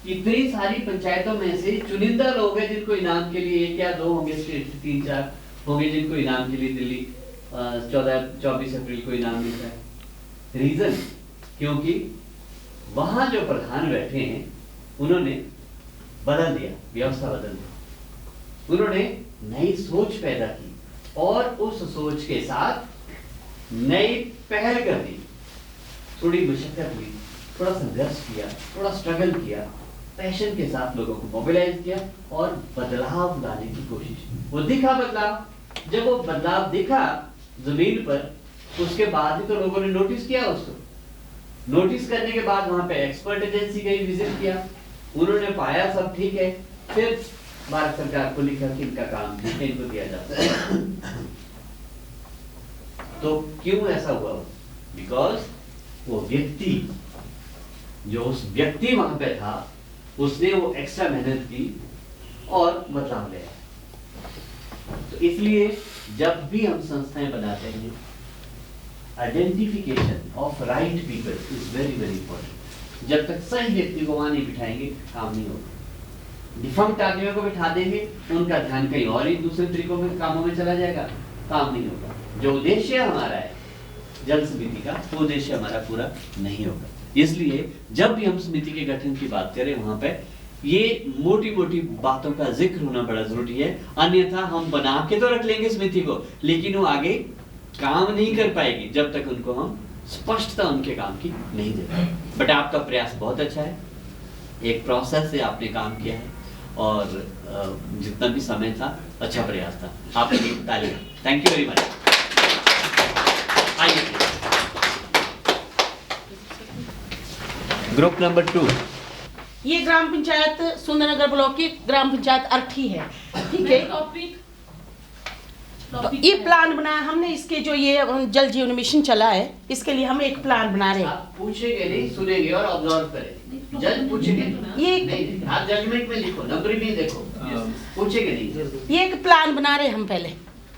इतनी सारी पंचायतों में से चुनिंदा लोग हैं जिनको इनाम के लिए 1 या 2 होंगे, स्टेट 3-4 होंगे जिनको इनाम के लिए दिल्ली 24 अप्रैल को इनाम मिलता है। रीजन क्योंकि वहां जो प्रधान बैठे हैं उन्होंने बदल दिया, व्यवस्था बदल दी, उन्होंने नई सोच पैदा की और उस सोच के साथ नई पहल कर दी। थोड़ी मशक्कत हुई, थोड़ा संघर्ष किया, थोड़ा स्ट्रगल किया, पैशन के साथ लोगों को मोबिलाइज किया और बदलाव लाने की कोशिश। वो दिखा बदलाव। जब वो बदलाव दिखा जमीन पर, उसके बाद ही तो लोगों ने नोटिस किया उसको। नोटिस करने के बाद वहां पे एक्सपर्ट एजेंसी गई, विजिट किया, उन्होंने पाया सब ठीक है, फिर भारत सरकार को लिखा कि इनका काम ठीक है, इनको दिया जाता है। तो क्यों ऐसा हुआ? बिकॉज वो व्यक्ति, जो उस व्यक्ति वहां पे था, उसने वो एक्स्ट्रा मेहनत की और बदलाव ले आया। तो इसलिए जब भी हम संस्थाएं बनाते हैं, identification of right people is very very important. जब तक सही व्यक्ति को वहां नहीं बिठाएंगे, काम नहीं होगा। डिफंक्ट आदमियों को बिठा देंगे, उनका ध्यान कहीं और ही दूसरे तरीकों में कामों में चला जाएगा, काम नहीं होगा। जो उद्देश्य हमारा है जल समिति का, वो उद्देश्य हमारा पूरा नहीं होगा। इसलिए जब भी हम समिति के गठन की बात करें, वहां पे ये मोटी मोटी बातों का जिक्र होना बड़ा जरूरी है। अन्यथा हम बना के तो रख लेंगे समिति को, लेकिन वो आगे काम नहीं कर पाएगी जब तक उनको हम स्पष्टता उनके काम की नहीं देते। बट आपका प्रयास बहुत अच्छा है, एक प्रोसेस से आपने काम किया है, और जितना भी समय था अच्छा प्रयास था। आपके लिए तालियां। Thank you very much. आइए ग्रुप नंबर 2। ये ग्राम पंचायत सुंदरनगर ब्लॉक की ग्राम पंचायत अर्थी है, ठीक है। तो ये प्लान बनाया हमने, इसके जो ये जल जीवन मिशन चला है, इसके लिए हम एक प्लान बना रहे हैं। आप पूछेंगे नहीं, सुनेंगे और ऑब्जर्व करेंगे। जज पूछेंगे ये नहीं, आप जजमेंट में लिखो, नंबर भी देखो, पूछेंगे नहीं। ये एक प्लान बना रहे हम, पहले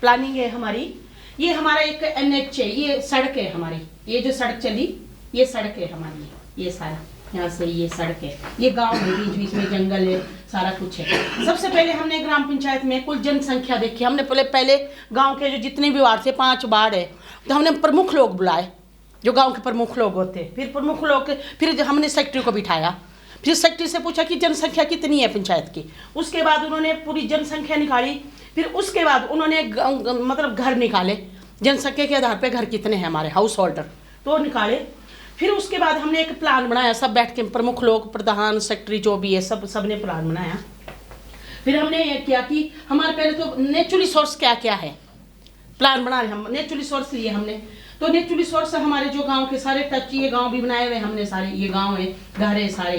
प्लानिंग है हमारी। ये हमारा एक NH है, ये सड़क है हमारी, ये जो सड़क चली ये सड़क है हमारी, ये सारा यहाँ से ये सड़क है, ये गांव है, बीच बीच में जंगल है, सारा कुछ है। सबसे पहले हमने ग्राम पंचायत में कुल जनसंख्या देखी। हमने पहले गांव के जो जितने भी वार्ड थे, 5 वार्ड है, तो हमने प्रमुख लोग बुलाए, जो गांव के प्रमुख लोग होते हैं। फिर प्रमुख लोग, फिर हमने सेक्रेटरी को बिठाया, फिर सेक्रेटरी से पूछा कि जनसंख्या कितनी है पंचायत की। उसके बाद उन्होंने पूरी जनसंख्या निकाली। फिर उसके बाद उन्होंने मतलब घर निकाले, जनसंख्या के आधार पर घर कितने हैं हमारे हाउस होल्डर, तो निकाले। फिर उसके बाद हमने एक प्लान बनाया, सब बैठ के, प्रमुख लोग, प्रधान, सेक्रेटरी जो भी है, सब ने प्लान बनाया। फिर हमने ये किया कि हमारे पहले तो नेचुरल रिसोर्स क्या क्या है, प्लान बना रहे हम। नेचुरल रिसोर्स लिए हमने, तो नेचुरल रिसोर्स हमारे जो गांव के सारे टच, ये गांव भी बनाए हुए हमने सारे, ये गांव है, घर है सारे,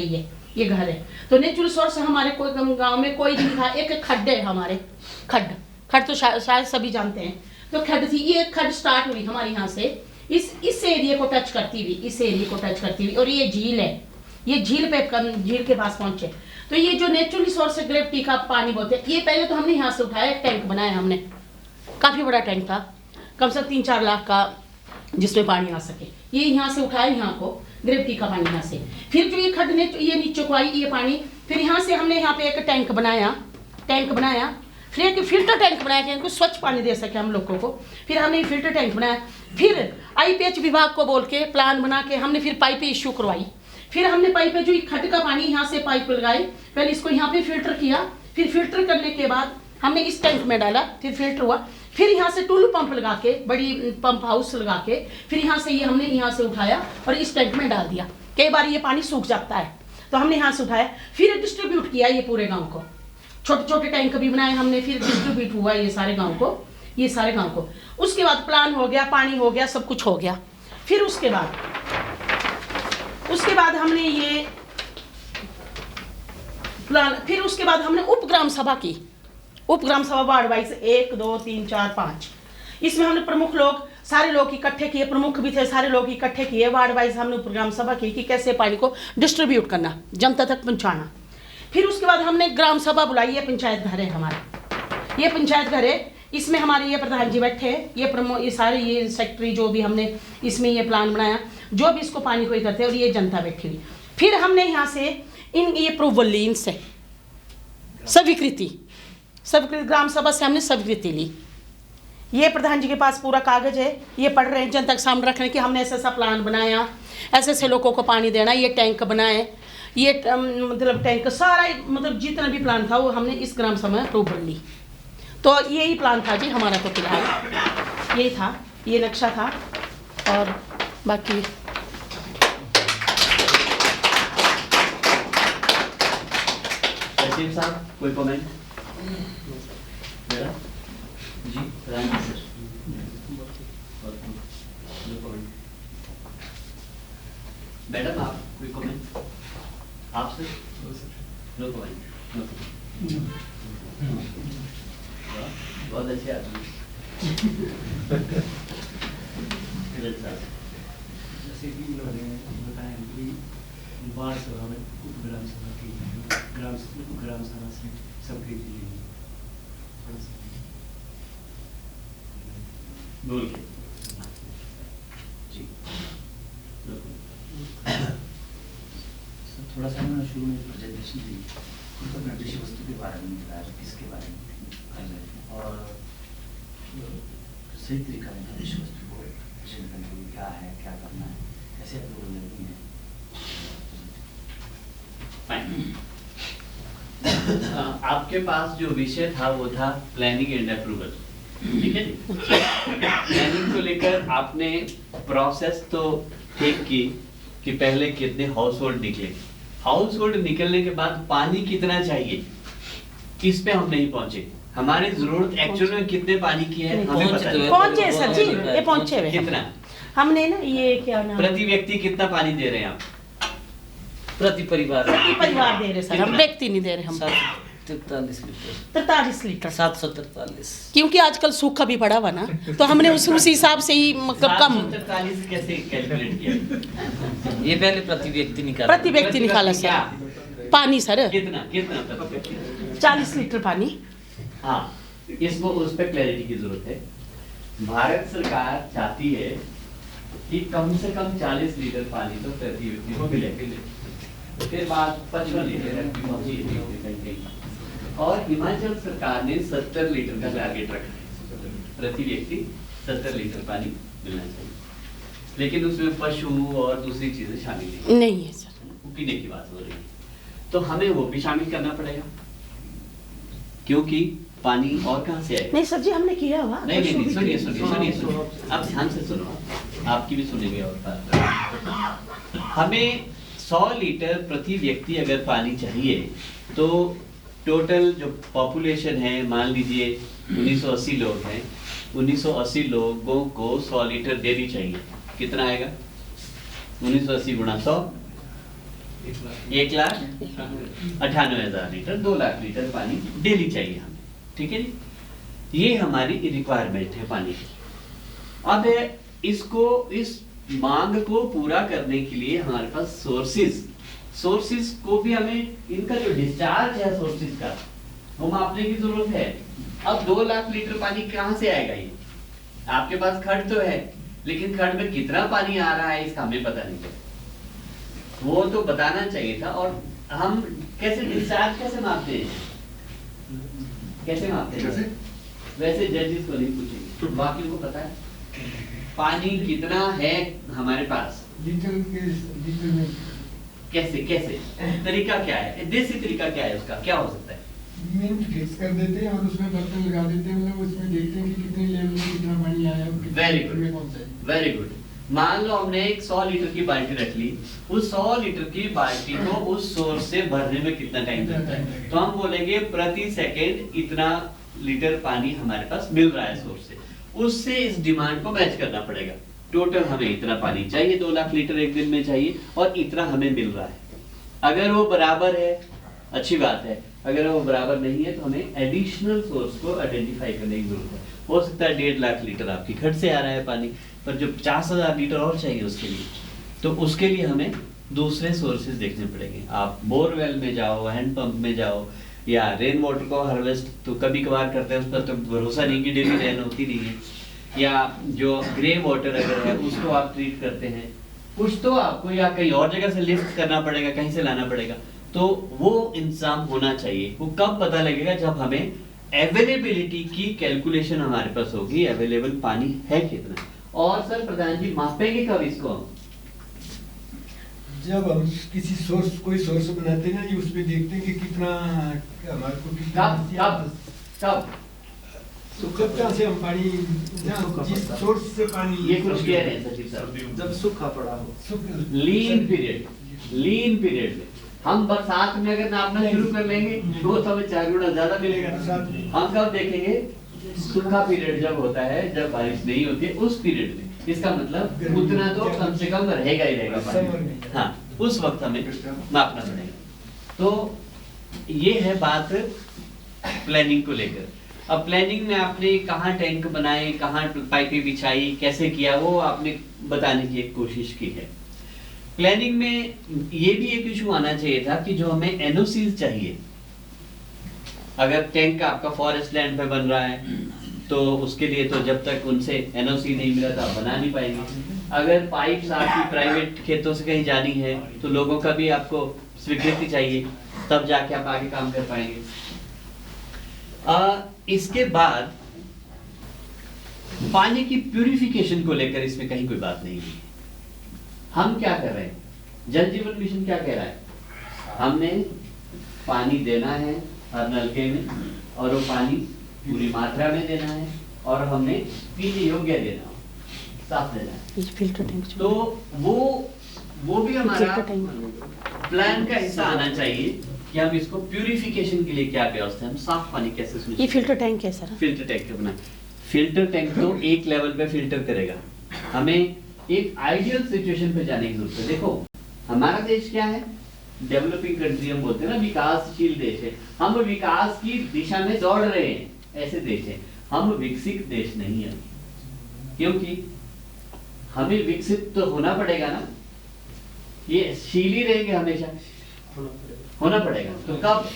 ये घर है। तो नेचुरल रिसोर्स हमारे कोई गाँव में कोई नहीं था। एक खड्ड है हमारे, खड्ड तो शायद सभी जानते हैं। तो खड्ड थी, ये खड्ड स्टार्ट हुई हमारे यहाँ से, इस एरिया को टच करती हुई, इस एरिया को टच करती हुई, और ये झील है, ये झील के पास पहुंचे। तो ये जो नेचुरल रिसोर्स है, ग्रेविटी का पानी बोलते हैं, ये पहले तो हमने यहाँ से उठाया, एक टैंक बनाया हमने, काफी बड़ा टैंक था, कम से कम 3-4 लाख का, जिसमें पानी आ सके। ये यहाँ से उठाया, यहाँ को ग्रेविटी का पानी यहाँ से। फिर जो ये खड्ड ने ये नीचे को आई ये पानी, फिर यहाँ से हमने यहाँ पे एक टैंक बनाया, फिर एक फिल्टर टैंक बनाया कि इनको स्वच्छ पानी दे सके हम लोगों को। फिर हमने फिल्टर टैंक बनाया। फिर IPH विभाग को बोल के प्लान बना के हमने फिर पाइपें इश्यू करवाई। फिर हमने पाइपें, जो खड्ड का पानी यहाँ से पाइप लगाई, पहले इसको यहाँ पे फिल्टर किया, फिर फिल्टर करने के बाद हमने इस टैंक में डाला, फिर फिल्टर हुआ। फिर यहाँ से टुल्लू पंप लगा के, बड़ी पंप हाउस लगा के, फिर यहाँ से ये हमने यहाँ से उठाया और इस टैंक में डाल दिया। कई बार ये पानी सूख जाता है, तो हमने यहाँ से उठाया, फिर डिस्ट्रीब्यूट किया ये पूरे गाँव को। छोटे छोटे टैंक भी बनाए हमने, फिर डिस्ट्रीब्यूट हुआ ये सारे गांव को, उसके बाद प्लान हो गया, पानी हो गया, सब कुछ हो गया। फिर उसके बाद हमने ये प्लान, फिर उसके बाद हमने उपग्राम सभा की, उपग्राम सभा वार्ड वाइज 1 2 3 4 5। इसमें हमने प्रमुख लोग, सारे लोग इकट्ठे किए, प्रमुख भी थे, सारे लोग इकट्ठे किए, वार्ड वाइज हमने उपग्राम सभा की कि कैसे पानी को डिस्ट्रीब्यूट करना, जनता तक पहुंचाना। फिर उसके बाद हमने ग्राम सभा बुलाई। ये पंचायत घर है हमारा, ये पंचायत घर है, इसमें हमारे ये प्रधान जी बैठे हैं, ये सारे ये सेक्रेटरी जो भी हमने इसमें ये प्लान बनाया, जो भी इसको पानी को करते हैं, और ये जनता बैठी हुई। फिर हमने यहाँ से ये अप्रूवल ली, इनसे स्वीकृति ग्राम सभा से हमने स्वीकृति ली। ये प्रधान जी के पास पूरा कागज है, ये पढ़ रहे हैं, जनता के सामने रखने की हमने ऐसा प्लान बनाया, ऐसे लोगों को पानी देना, ये टैंक बनाए, ये मतलब टैंक सारा, मतलब जितना भी प्लान था वो हमने इस ग्राम सभा में अप्रूवल ली। तो यही प्लान था जी हमारा, तो फिलहाल यही था, ये नक्शा था। और बाकी सचिव साहब कोई कमेंट? जी मैडम आप कोई कमेंट? आपसे नो कमेंट। बहुत अच्छे आदमी। जैसे कि उन्होंने बताया कि बाढ़ सभा में उपग्राम सभा की उपग्राम सभा से सबके लिए बोल के जी थोड़ा सा मैंने शुरू में प्रेजेंटेशन दी तो मैं विषय वस्तु के बारे में बताया किसके बारे में कर रहे थे और सही तरीका है विषय वस्तु को प्रेजेंट करने के लिए क्या है क्या करना है कैसे अप्रूवल लेनी है। आपके पास जो विषय था वो था प्लानिंग एंड अप्रूवल, ठीक है जी। प्लानिंग को लेकर आपने प्रोसेस तो ठीक की कि पहले कितने हाउस होल्ड निकले, हाउस होल्ड निकलने के बाद पानी कितना चाहिए इस पे हम नहीं पहुंचे। हमारी जरूरत एक्चुअल में कितने पानी की है हमें पता नहीं। पहुंचे सर जी, ये पहुंचे हुए कितना हमने ना ये क्या नाम प्रति व्यक्ति कितना पानी दे रहे हैं आप? प्रति परिवार दे रहे सर, हम व्यक्ति नहीं दे रहे हम 43 लीटर 43 लीटर 743। क्योंकि आजकल सूखा भी पड़ा हुआ ना, तो हमने उस हिसाब से ही मतलब कम 743 कैसे कैलकुलेट किया? ये पहले प्रति व्यक्ति निकाला प्रति व्यक्ति निकाला सर। पानी सर कितना कितना प्रति व्यक्ति? 40 लीटर पानी। हाँ, इसको उस पर क्लैरिटी की जरूरत है। भारत सरकार चाहती है कि कम से कम 40 लीटर पानी तो प्रति व्यक्ति को मिले, फिर बात 55 लीटर की पहुंची है। और हिमाचल सरकार ने 70 लीटर का टारगेट रखा है, प्रति व्यक्ति 70 लीटर पानी मिलना चाहिए, लेकिन उसमें पशु और दूसरी चीजें शामिल नहीं है सर, पीने की बात हो रही है, तो हमें वो भी शामिल करना पड़ेगा, क्योंकि पानी और कहाँ से आएगा? नहीं सर जी हमने किया हुआ। नहीं, सुनिए आप ध्यान से सुनो, आपकी भी सुनेंगे। और बात हमें 100 लीटर प्रति व्यक्ति अगर पानी चाहिए तो टोटल जो पॉपुलेशन है, मान लीजिए 1980 लोग हैं, 1980 लोगों को 100 लीटर डेली चाहिए। कितना आएगा? 1980 गुणा 100 1,98,000 लीटर, 2 लाख लीटर पानी डेली चाहिए हमें, ठीक है जी। ये हमारी रिक्वायरमेंट है पानी की। अब इस मांग को पूरा करने के लिए हमारे पास सोर्सेज को भी हमें इनका जो डिस्चार्ज है सोर्सेज का वो मापने की जरूरत है। अब 2 लाख लीटर पानी कहाँ से आएगा? ये आपके पास खड्ड तो है, लेकिन खड्ड में कितना पानी आ रहा है इसका हमें पता नहीं है, वो तो बताना चाहिए था। और हम कैसे डिस्चार्ज कैसे मापते हैं? कैसे मापते हैं? वैसे जजेस को नहीं पूछेंगे, बाकी को पता है पानी कितना है हमारे पास, कैसे तरीका क्या है, देसी तरीका क्या है, उसका क्या हो सकता है? मिनट फिक्स कर देते हैं और उसमें बर्तन लगा देते हैं, मतलब उसमें देखते हैं कि कितने लेवल में कितना पानी आया है। Very good. मान लो हमने एक 100 लीटर की बाल्टी रख ली, उस 100 लीटर की बाल्टी को उस सोर्स से भरने में कितना टाइम लगता है? तो हम बोलेंगे प्रति सेकेंड इतना लीटर पानी हमारे पास मिल रहा है सोर्स से, उससे इस डिमांड को मैच करना पड़ेगा। टोटल हमें इतना पानी चाहिए, 2 लाख लीटर एक दिन में चाहिए, और इतना हमें मिल रहा है। अगर वो बराबर है अच्छी बात है, अगर वो बराबर नहीं है तो हमें एडिशनल सोर्स को आइडेंटिफाई करने की जरूरत है। हो सकता है 1.5 लाख लीटर आपकी खड्ड से आ रहा है पानी, पर जो 50,000 लीटर और चाहिए उसके लिए, तो उसके लिए हमें दूसरे सोर्सेज देखने पड़ेंगे। आप बोरवेल में जाओ, हैंडपंप में जाओ, या रेन वाटर को हार्वेस्ट तो कभी कभार करते हैं, उस पर तो भरोसा नहीं कि डेली रेन होती नहीं है, या जो ग्रे वाटर अगर है उसको आप ट्रीट करते हैं, कुछ तो आपको या कहीं और जगह से लिफ्ट करना पड़ेगा, कहीं से लाना पड़ेगा। तो वो इंतजाम होना चाहिए। वो कब पता लगेगा? जब हमें अवेलेबिलिटी की कैलकुलेशन हमारे पास होगी, अवेलेबल पानी है कितना। और सर प्रधान जी मापेंगे कब इसको हम? जब हम किसी सोर्स कोई सोर्स बनाते हैं ना, ये उसमें देखते हैं कि कितना हमारे को कितना कब कहाँ से हम पानी जिस सोर्स से पानी ये कुछ कह रहे हैं सचिव साहब, जब सूखा पड़ा हो, लीन पीरियड में हम बरसात में अगर नापना शुरू कर लेंगे तो हमें 4 गुना ज्यादा मिलेगा। हम कब देखेंगे? सूखा पीरियड जब होता है, जब बारिश नहीं होती है, उस पीरियड में। इसका मतलब उतना तो कम से कम रहेगा ही रहेगा पानी। हाँ, उस वक्त हमें मापना पड़ेगा। तो ये है बात प्लानिंग को लेकर। अब प्लानिंग में आपने कहाँ टैंक बनाए, कहाँ पाइपें बिछाई, कैसे किया, वो आपने बताने की एक कोशिश की है। प्लानिंग में ये भी एक इशू आना चाहिए था कि जो हमें एनओसीज चाहिए, अगर टैंक आपका फॉरेस्ट लैंड पे बन रहा है तो उसके लिए तो जब तक उनसे एनओसी नहीं मिला तो आप बना नहीं पाएंगे। अगर पाइप्स आपकी प्राइवेट खेतों से कहीं जानी है तो लोगों का भी आपको स्वीकृति चाहिए, तब जाके आप आगे काम कर पाएंगे। इसके बाद पानी की प्यूरिफिकेशन को लेकर इसमें कहीं कोई बात नहीं है। हम क्या कर रहे हैं, जल जीवन मिशन क्या कह रहा है, हमने पानी देना है हर नलके में और वो पानी पूरी मात्रा में देना है और हमने पीने योग्य देना है, साफ देना है। फिल्टर टैंक तो वो भी हमारा प्लान का हिस्सा आना चाहिए कि हम इसको प्यूरिफिकेशन के लिए क्या व्यवस्था है, हम साफ पानी कैसे सुनिश्चित। ये फिल्टर टैंक है सर? फिल्टर टैंक बनाए। फिल्टर टैंक तो एक लेवल पे फिल्टर करेगा, हमें एक आइडियल सिचुएशन पे जाने की जरूरत है। देखो हमारा देश क्या है, डेवलपिंग कंट्री हम बोलते हैं ना, विकासशील देश है। हम विकास की दिशा में दौड़ रहे हैं, ऐसे देश है। हम विकसित देश नहीं है, क्योंकि हमें विकसित तो होना पड़ेगा ना, ये शील ही रहेंगे हमेशा, होना पड़ेगा। तो कब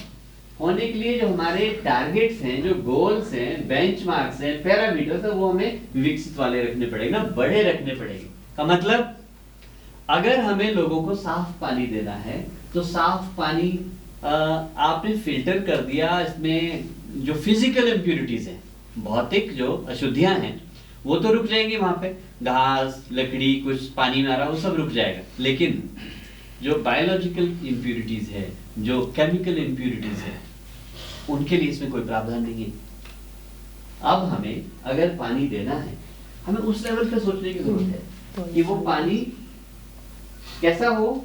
होने के लिए जो हमारे टारगेट्स हैं, जो गोल्स हैं, बेंचमार्क्स हैं, पैरामीटर्स हैं, वो हमें विकसित वाले रखने पड़ेंगे ना, बड़े रखने पड़ेंगे। का मतलब अगर हमें लोगों को साफ पानी देना है तो साफ पानी आपने फिल्टर कर दिया, इसमें जो फिजिकल इम्प्यूरिटीज हैं, भौतिक जो अशुद्धियां हैं, वो तो रुक जाएंगी वहां पे, घास लकड़ी कुछ पानी में आ रहा वो सब रुक जाएगा। लेकिन जो बायोलॉजिकल इम्प्यूरिटीज है, जो केमिकल इम्प्यूरिटीज है, उनके लिए इसमें कोई प्रावधान नहीं है। अब हमें अगर पानी देना है, हमें उस लेवल पे सोचने की जरूरत है कि वो पानी कैसा हो,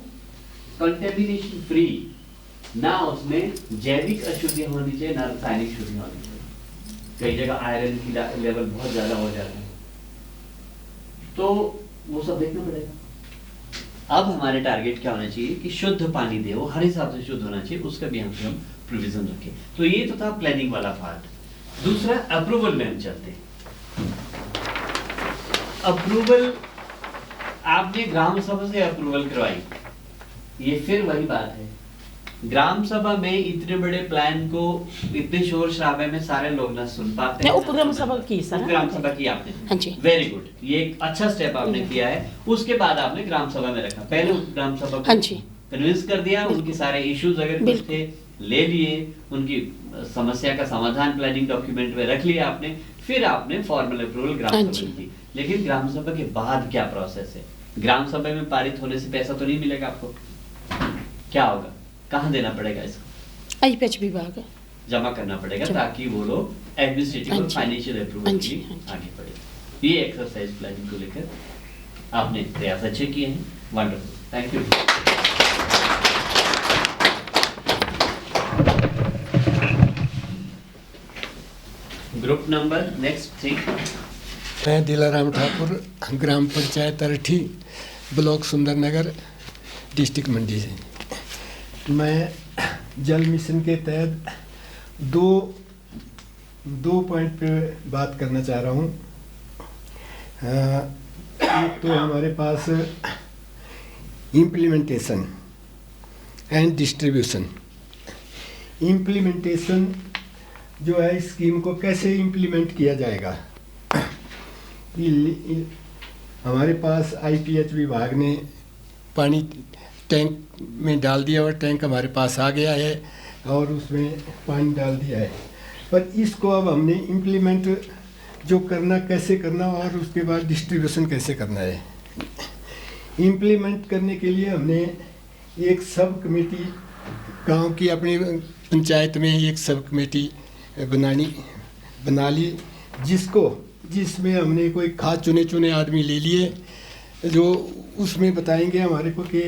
कंटेमिनेशन फ्री, ना उसमें जैविक अशुद्धियां होनी चाहिए, ना रासायनिक अशुद्धियां होनी चाहिए। कई जगह आयरन की लेवल बहुत ज्यादा हो जाता है, तो वो सब देखना पड़ेगा। अब हमारे टारगेट क्या होना चाहिए कि शुद्ध पानी दे, वो हर हिसाब से शुद्ध होना चाहिए, उसका भी हम प्रोविजन रखें। तो ये तो था प्लानिंग वाला पार्ट। दूसरा अप्रूवल में हम चलते हैं। अप्रूवल, आपने ग्राम सभा से अप्रूवल करवाई, ये फिर वही बात है, ग्राम सभा में इतने बड़े प्लान को इतने शोर शराबे में सारे लोग ना सुन पाते हैं। उपग्राम सभा की सर? ग्राम सभा की आपने, हाँ जी, वेरी गुड, ये एक अच्छा स्टेप आपने किया है। उसके बाद आपने ग्राम सभा में रखा, पहले ग्राम सभा को कन्विंस कर दिया, उनके सारे इश्यूज अगर कुछ थे ले लिए, उनकी समस्या का समाधान प्लानिंग डॉक्यूमेंट में रख लिया आपने, फिर आपने फॉर्मल अप्रूवल ग्राम सभा में दी। लेकिन ग्राम सभा के बाद क्या प्रोसेस है? ग्राम सभा में पारित होने से पैसा तो नहीं मिलेगा आपको, क्या होगा, कहाँ देना पड़ेगा इसको? IPH विभाग जमा करना पड़ेगा, ताकि वो लोग एडमिनिस्ट्रेटिव और फाइनेंशियल अप्रूवल के लिए आगे बढ़े। ये एक्सरसाइज प्लानिंग को लेकर आपने प्रयास अच्छे किए हैं, wonderful, thank you. Group number next 3। मैं दिलाराम ठाकुर, ग्राम पंचायत अरठी, ब्लॉक सुंदरनगर, डिस्ट्रिक्ट मंडी से। मैं जल मिशन के तहत दो पॉइंट पे बात करना चाह रहा हूँ। एक तो हमारे पास इम्प्लीमेंटेशन एंड डिस्ट्रीब्यूशन। इम्प्लीमेंटेशन जो है, स्कीम को कैसे इम्प्लीमेंट किया जाएगा। हमारे पास IPH विभाग ने पानी टैंक में डाल दिया और टैंक हमारे पास आ गया है और उसमें पानी डाल दिया है, पर इसको अब हमने इम्प्लीमेंट जो करना कैसे करना और उसके बाद डिस्ट्रीब्यूशन कैसे करना है। इम्प्लीमेंट करने के लिए हमने एक सब कमेटी, गांव की अपनी पंचायत में एक सब कमेटी बना ली, जिसमें हमने कोई खास चुने आदमी ले लिए जो उसमें बताएंगे हमारे को कि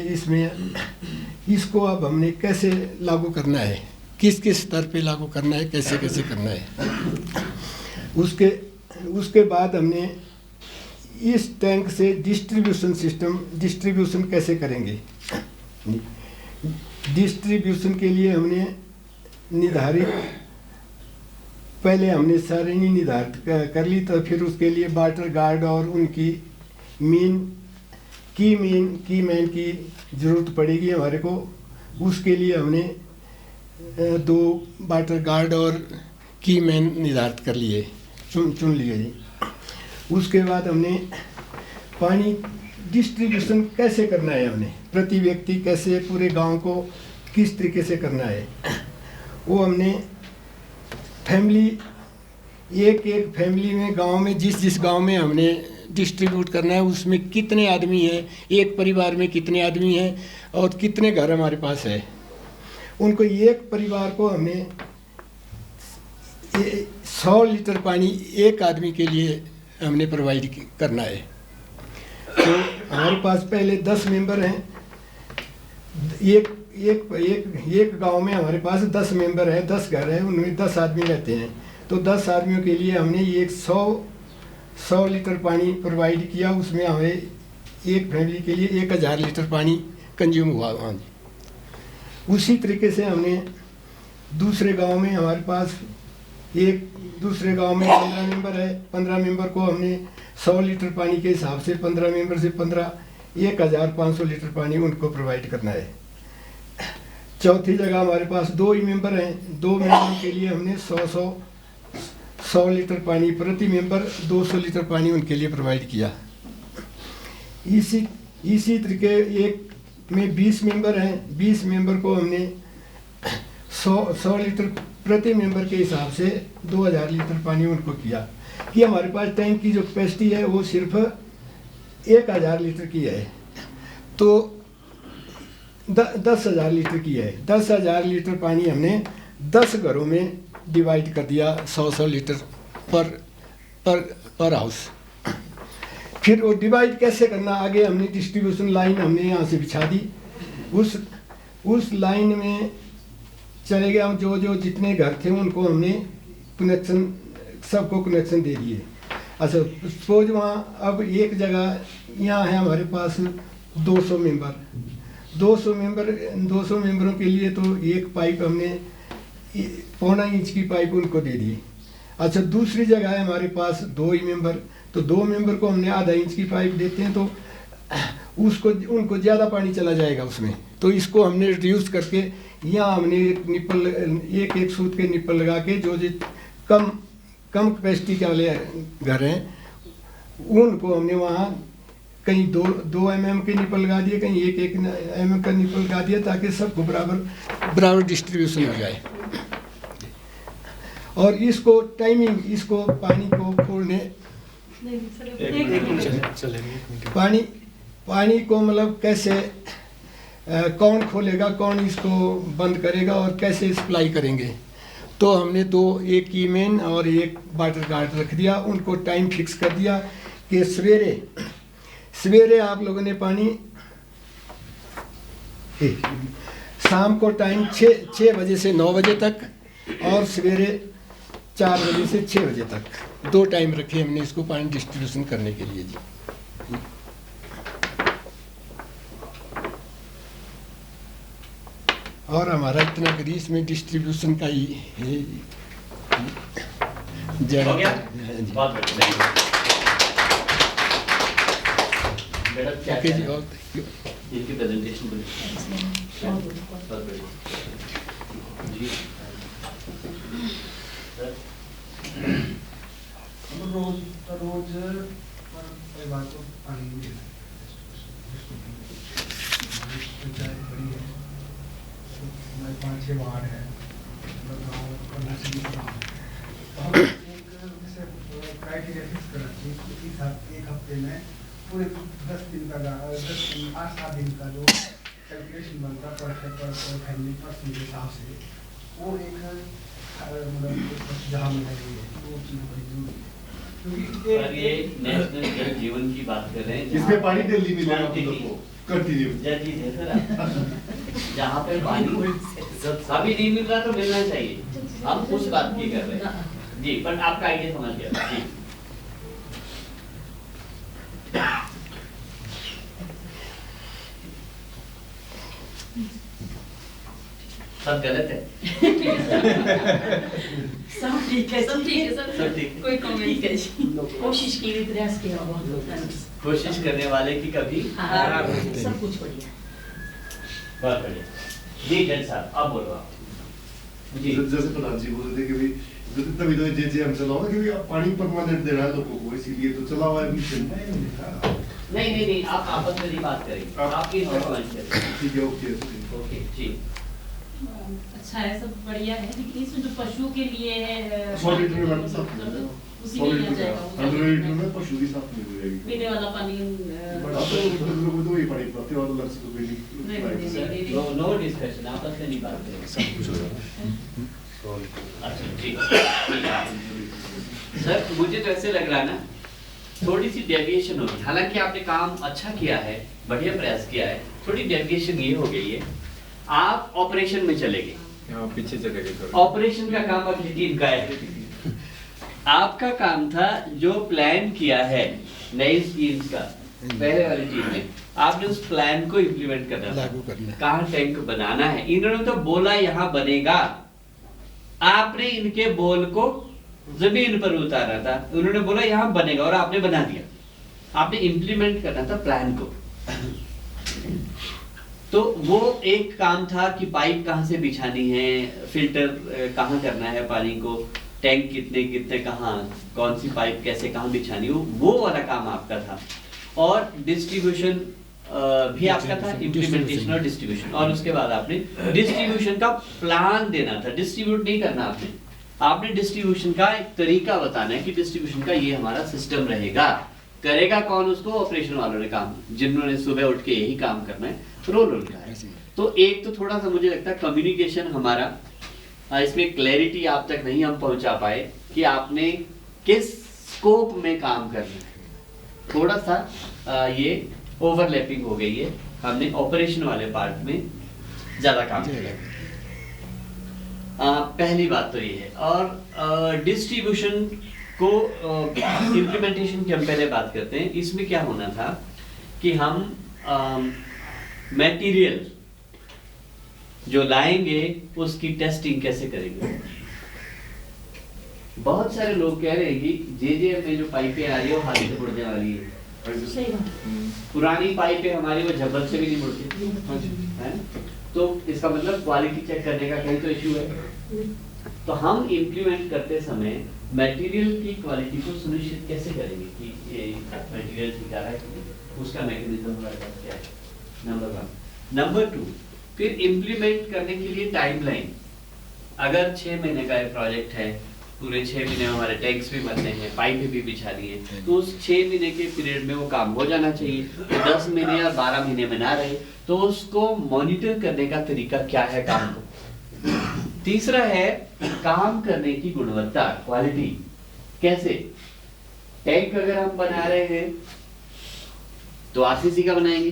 इसको अब हमने कैसे लागू करना है, किस स्तर पे लागू करना है, कैसे करना है। उसके बाद हमने इस टैंक से डिस्ट्रीब्यूशन कैसे करेंगे। डिस्ट्रीब्यूशन के लिए हमने निर्धारित पहले हमने सरणी निर्धारित कर ली, तो फिर उसके लिए वाटर गार्ड और उनकी की मैन की ज़रूरत पड़ेगी हमारे को। उसके लिए हमने 2 वाटर गार्ड और की मैन निर्धारित कर लिए, चुन लिए जी। उसके बाद हमने पानी डिस्ट्रीब्यूशन कैसे करना है, हमने प्रति व्यक्ति कैसे पूरे गांव को किस तरीके से करना है, वो हमने फैमिली एक फैमिली में गांव में जिस गांव में हमने डिस्ट्रीब्यूट करना है उसमें कितने आदमी हैं, एक परिवार में कितने आदमी हैं और कितने घर हमारे पास है, उनको एक परिवार को हमने 100 लीटर पानी एक आदमी के लिए हमने प्रोवाइड करना है। तो हमारे पास पहले 10 मेंबर हैं, एक गांव में हमारे पास 10 मेंबर है, 10 घर है, उनमें 10 आदमी रहते हैं। तो 10 आदमियों के लिए हमने 100 लीटर पानी प्रोवाइड किया। उसमें हमें एक फैमिली के लिए 1000 लीटर पानी कंज्यूम हुआ वहाँ जी। उसी तरीके से हमने दूसरे गांव में हमारे पास दूसरे गांव में 15 मेंबर है, 15 मेंबर को हमने 100 लीटर पानी के हिसाब से 15 मेंबर से 15,500 लीटर पानी उनको प्रोवाइड करना है। चौथी जगह हमारे पास 2 ही मेंबर हैं, 2 मेंबरों के लिए हमने 100 लीटर पानी प्रति मेंबर 200 लीटर पानी उनके लिए प्रोवाइड किया। इसी तरीके एक में 20 मेंबर हैं, 20 मेंबर को हमने 100 लीटर प्रति मेंबर के हिसाब से 2000 लीटर पानी उनको किया कि हमारे पास टैंक की जो कैपेसिटी है वो सिर्फ 1000 लीटर की है, तो 10,000 लीटर की है। 10,000 लीटर पानी हमने 10 घरों में डिवाइड कर दिया, 100 लीटर पर हाउस। फिर वो डिवाइड कैसे करना, आगे हमने डिस्ट्रीब्यूशन लाइन हमने यहाँ से बिछा दी, उस लाइन में चले गए हम। जो जितने घर थे उनको हमने कनेक्शन, सबको कनेक्शन दे दिए। अच्छा, सपोज वहाँ अब एक जगह यहाँ है हमारे पास 200 मेंबरों के लिए तो एक पाइप हमने 1.25 इंच की पाइप उनको दे दी। अच्छा, दूसरी जगह है हमारे पास 2 ही मेंबर, तो 2 मेंबर को हमने 1/2 इंच की पाइप देते हैं, तो उनको ज़्यादा पानी चला जाएगा उसमें। तो इसको हमने रिड्यूस करके यहाँ हमने एक सूत के निप्पल लगा के जो कम कैपेसिटी के वाले घर हैं उनको हमने वहाँ कहीं 2 mm के निप्पल लगा दिए, कहीं 1 mm का निप्पल लगा दिया, ताकि सबको बराबर डिस्ट्रीब्यूशन हो जाए। और इसको टाइमिंग, इसको पानी को खोलने पानी को मतलब कैसे कौन खोलेगा, कौन इसको बंद करेगा और कैसे सप्लाई करेंगे, तो हमने 2, एक कीमैन और एक वाटर गार्ड रख दिया। उनको टाइम फिक्स कर दिया कि सवेरे आप लोगों ने पानी, शाम को टाइम 6 बजे से 9 बजे तक और सवेरे 4 बजे से 6 बजे तक, 2 टाइम रखे हमने इसको पानी डिस्ट्रीब्यूशन करने के लिए जी। और हमारा इतना ग्रीस में डिस्ट्रीब्यूशन का ही है हो गया? बहुत बढ़िया। मैडम क्या ओके जी, और इनकी प्रेजेंटेशन बहुत बढ़िया जी। रोज परिवार को पानी देना है, पंचायत बड़ी है, हमारे 5-6 वार्ड है, गाँव का नर्सरी गाँव है, तो हम एक जैसे क्राइटेरिया फिक्स करना चाहिए कि एक हफ्ते में पूरे 10 दिन का 8-7 दिन का जो कैलकुलेशन बनता है पर फैमिली पर्सन के हिसाब से, वो एक मतलब जहाँ में है वो चीज़ बड़ी जरूरी है। सर, ये नेशनल जल जीवन की बात कर रहे हैं, इसमें पानी दिल्ली मिलेगा कंटिन्यू चीज है सर। जहाँ पे पानी अभी नहीं मिल रहा तो मिलना चाहिए, हम उस बात की कर रहे हैं जी। पर आपका आइडिया समझ गया जी। सब गलत है। सब ठीक है, सब ठीक है सर, सब ठीक है। कोई कमेंट ठीक है जी, कोशिश की हुई प्रयास किया बहुत, कोशिश करने वाले की कभी हाँ, सब कुछ बढ़िया। बहुत बढ़िया। जी जज साहब अब बोलो आप। जी जैसे प्रधान जी बोल रहे थे कि भाई तभी तो जेजेएम चलाओ ना कि भाई आप पानी परमानेंट दे रहा है लोगों को, इसीलिए तो चला हुआ है मिशन। नहीं आप आपस में नहीं बात करेंगे, आपकी नॉर्मल ठीक है, ओके ओके जी। अच्छा है, सब बढ़िया है, लेकिन इसमें जो पशु के लिए है 100 लीटर में मैडम साफ नहीं है, उसी में लिया जाएगा वो 100 लीटर में पशु की साफ नहीं हो जाएगी। पीने वाला पानी बट आप लोगों को तो वही पानी पाते और अलग से तो कोई नहीं। नो डिस्कशन, आपस में नहीं बात करेंगे, सब कुछ होगा। अच्छा जी सर, मुझे तो ऐसे लग रहा है ना थोड़ी सी डेविएशन होगी, हालांकि आपने काम अच्छा किया है, बढ़िया प्रयास किया है, थोड़ी डेविएशन ये हो गई है, आप ऑपरेशन में चले गए। यहाँ पीछे चले गए। ऑपरेशन का काम अब टीम का है, आपका काम था जो प्लान किया है नई स्कीम्स का पहले वाली टीम में, आपने उस प्लान को इम्प्लीमेंट करना लागू करना, कहाँ टैंक बनाना है। इन्होंने तो बोला यहाँ बनेगा, आपने इनके बोल को जमीन पर उतारा था, उन्होंने बोला यहाँ बनेगा और आपने बना दिया। आपने इम्प्लीमेंट करना था प्लान को। तो वो एक काम था कि पाइप कहाँ से बिछानी है, फिल्टर कहाँ करना है पानी को, टैंक कितने कितने कहाँ, कौन सी पाइप कैसे कहाँ बिछानी हो, वो वाला काम आपका था। और डिस्ट्रीब्यूशन भी आपका था, इम्प्लीमेंटेशन और डिस्ट्रीब्यूशन। और उसके बाद आपने डिस्ट्रीब्यूशन का प्लान देना था, डिस्ट्रीब्यूट नहीं करना आपने डिस्ट्रीब्यूशन का एक तरीका बताना है कि डिस्ट्रीब्यूशन का ये हमारा सिस्टम रहेगा। करेगा कौन उसको? ऑपरेशन वालों ने काम, जिन्होंने सुबह उठ के यही काम करना है, रोल उनका है। तो एक तो थोड़ा सा मुझे लगता है कम्युनिकेशन हमारा इसमें क्लैरिटी आप तक नहीं हम पहुंचा पाए कि आपने किस स्कोप में काम करना है। थोड़ा सा ये ओवरलैपिंग हो गई है, हमने ऑपरेशन वाले पार्ट में ज्यादा काम किया। पहली बात तो ये है। और डिस्ट्रीब्यूशन को इम्प्लीमेंटेशन की हम पहले बात करते हैं। इसमें क्या होना था कि हम मटेरियल जो लाएंगे उसकी टेस्टिंग कैसे करेंगे। बहुत सारे लोग कह रहे हैं कि जेजेएम में जो पाइपें आ रही है वो हाथ से मुड़ने वाली है। पुरानी पाइपें हमारी वो झब्बल से भी नहीं मुड़ती है, तो इसका मतलब क्वालिटी चेक करने का कहीं तो इश्यू है। तो हम इम्प्लीमेंट करते समय मटेरियल की क्वालिटी को सुनिश्चित कैसे करेंगे कि ये मटेरियल ठीक आ रहा है, उसका मैकेनिज्म हमारे पास क्या है, नंबर 1। नंबर 2, फिर इम्प्लीमेंट करने के लिए टाइमलाइन। अगर 6 महीने का एक प्रोजेक्ट है, पूरे 6 महीने में हमारे टैंक्स भी बनने हैं, पाइपें भी बिछानी है, तो उस 6 महीने के पीरियड में वो काम हो जाना चाहिए। तो 10 महीने या 12 महीने में ना रहे, तो उसको मॉनिटर करने का तरीका क्या है काम को। तीसरा है काम करने की गुणवत्ता, क्वालिटी। कैसे? टैंक अगर हम बना रहे हैं तो आरसीसी का बनाएंगे,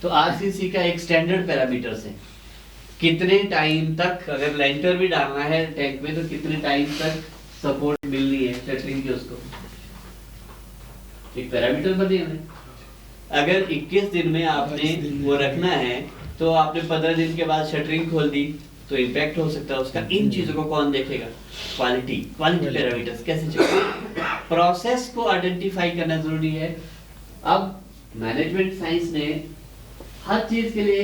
तो आरसीसी का एक स्टैंडर्ड पैरामीटर्स है। कितने टाइम तक, अगर लेंटर भी डालना है टैंक में, तो कितने टाइम तक सपोर्ट मिलनी है शटरिंग की, उसको एक पैरामीटर बने हैं। अगर 21 दिन में आपने वो रखना है, तो आपने 15 दिन के बाद शटरिंग खोल दी तो इम्पैक्ट हो सकता है उसका। इन चीजों को कौन देखेगा? क्वालिटी पैरामीटर्स कैसे चलेंगे, प्रोसेस को आइडेंटिफाई करना जरूरी है। अब मैनेजमेंट साइंस ने हर चीज के लिए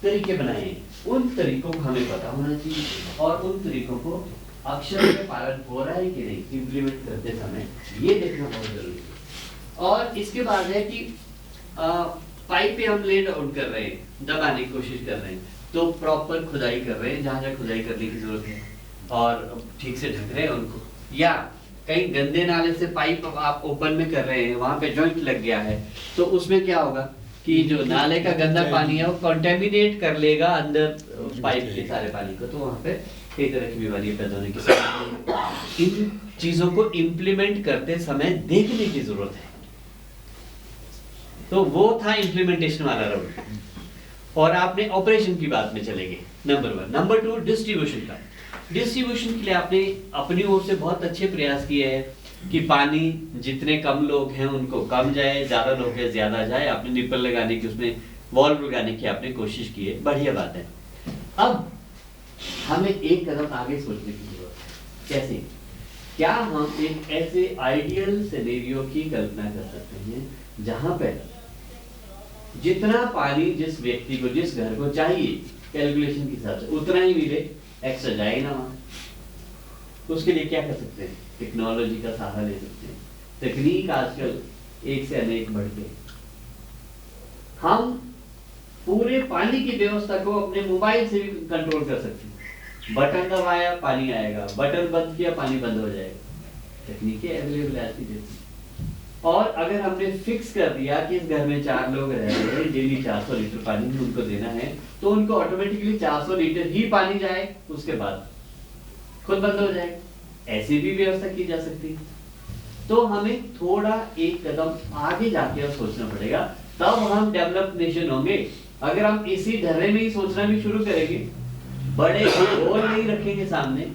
तरीके बनाए हैं, उन तरीकों को हमें पता होना चाहिए और उन तरीकों को अक्षर में पालन हो रहा है कि नहीं इम्प्लीमेंट करते समय, ये देखना बहुत जरूरी है। और इसके बाद है कि पाइपें हम ले डाउन कर रहे हैं, दबाने की कोशिश कर रहे हैं, तो प्रॉपर खुदाई कर रहे हैं जहाँ जहाँ खुदाई करने की जरूरत है और ठीक से ढक रहे हैं उनको। या कहीं गंदे नाले से पाइप आप ओपन में कर रहे हैं, वहां पे जॉइंट लग गया है, तो उसमें क्या होगा कि जो नाले का गंदा पानी है वो कंटेमिनेट कर लेगा अंदर पाइप के सारे पानी को, तो वहां पे कई तरह की बीमारियां पैदा होने की संभावना है। इन चीजों को इम्प्लीमेंट करते समय देखने की जरूरत है। तो वो था इम्प्लीमेंटेशन वाला राउंड। और आपने ऑपरेशन की बात में चले गए, नंबर 1। नंबर 2, डिस्ट्रीब्यूशन का। डिस्ट्रीब्यूशन के लिए आपने अपनी ओर से बहुत अच्छे प्रयास किए हैं कि पानी जितने कम लोग हैं उनको कम जाए, ज्यादा लोग हैं ज्यादा जाए। आपने निपल लगाने की, उसमें वॉल्व लगाने की आपने कोशिश की है, बढ़िया बात है। अब हमें एक कदम आगे सोचने की जरूरत है। कैसे? क्या हम एक ऐसे आइडियल सिनेरियो की कल्पना कर सकते हैं जहां पर जितना पानी जिस व्यक्ति को, जिस घर को चाहिए कैलकुलेशन के हिसाब से उतना ही मिले, एक्स्ट्रा जाए ना वहां। उसके लिए क्या कर सकते हैं? टेक्नोलॉजी का सहारा ले सकते हैं। तकनीक आजकल एक से अनेक बढ़ गई। हम पूरे पानी की व्यवस्था को अपने मोबाइल से भी कंट्रोल कर सकते हैं। बटन दबाया पानी आएगा, बटन बंद किया पानी बंद हो जाएगा। तकनीकें अवेलेबल है आज की डेट में। और अगर हमने फिक्स कर दिया कि इस घर में 4 लोग रह रहे हैं, डेली 400 लीटर पानी उनको देना है, तो उनको ऑटोमेटिकली 400 लीटर ही पानी जाए, उसके बाद खुद बंद हो जाएगा। ऐसी भी व्यवस्था की जा सकती है। तो हमें थोड़ा एक कदम आगे जाके और सोचना पड़ेगा, तब हम डेवलप नेशन होंगे। अगर हम इसी ढर्रे में ही सोचना भी शुरू करेंगे, बड़े गोल नहीं रखेंगे सामने,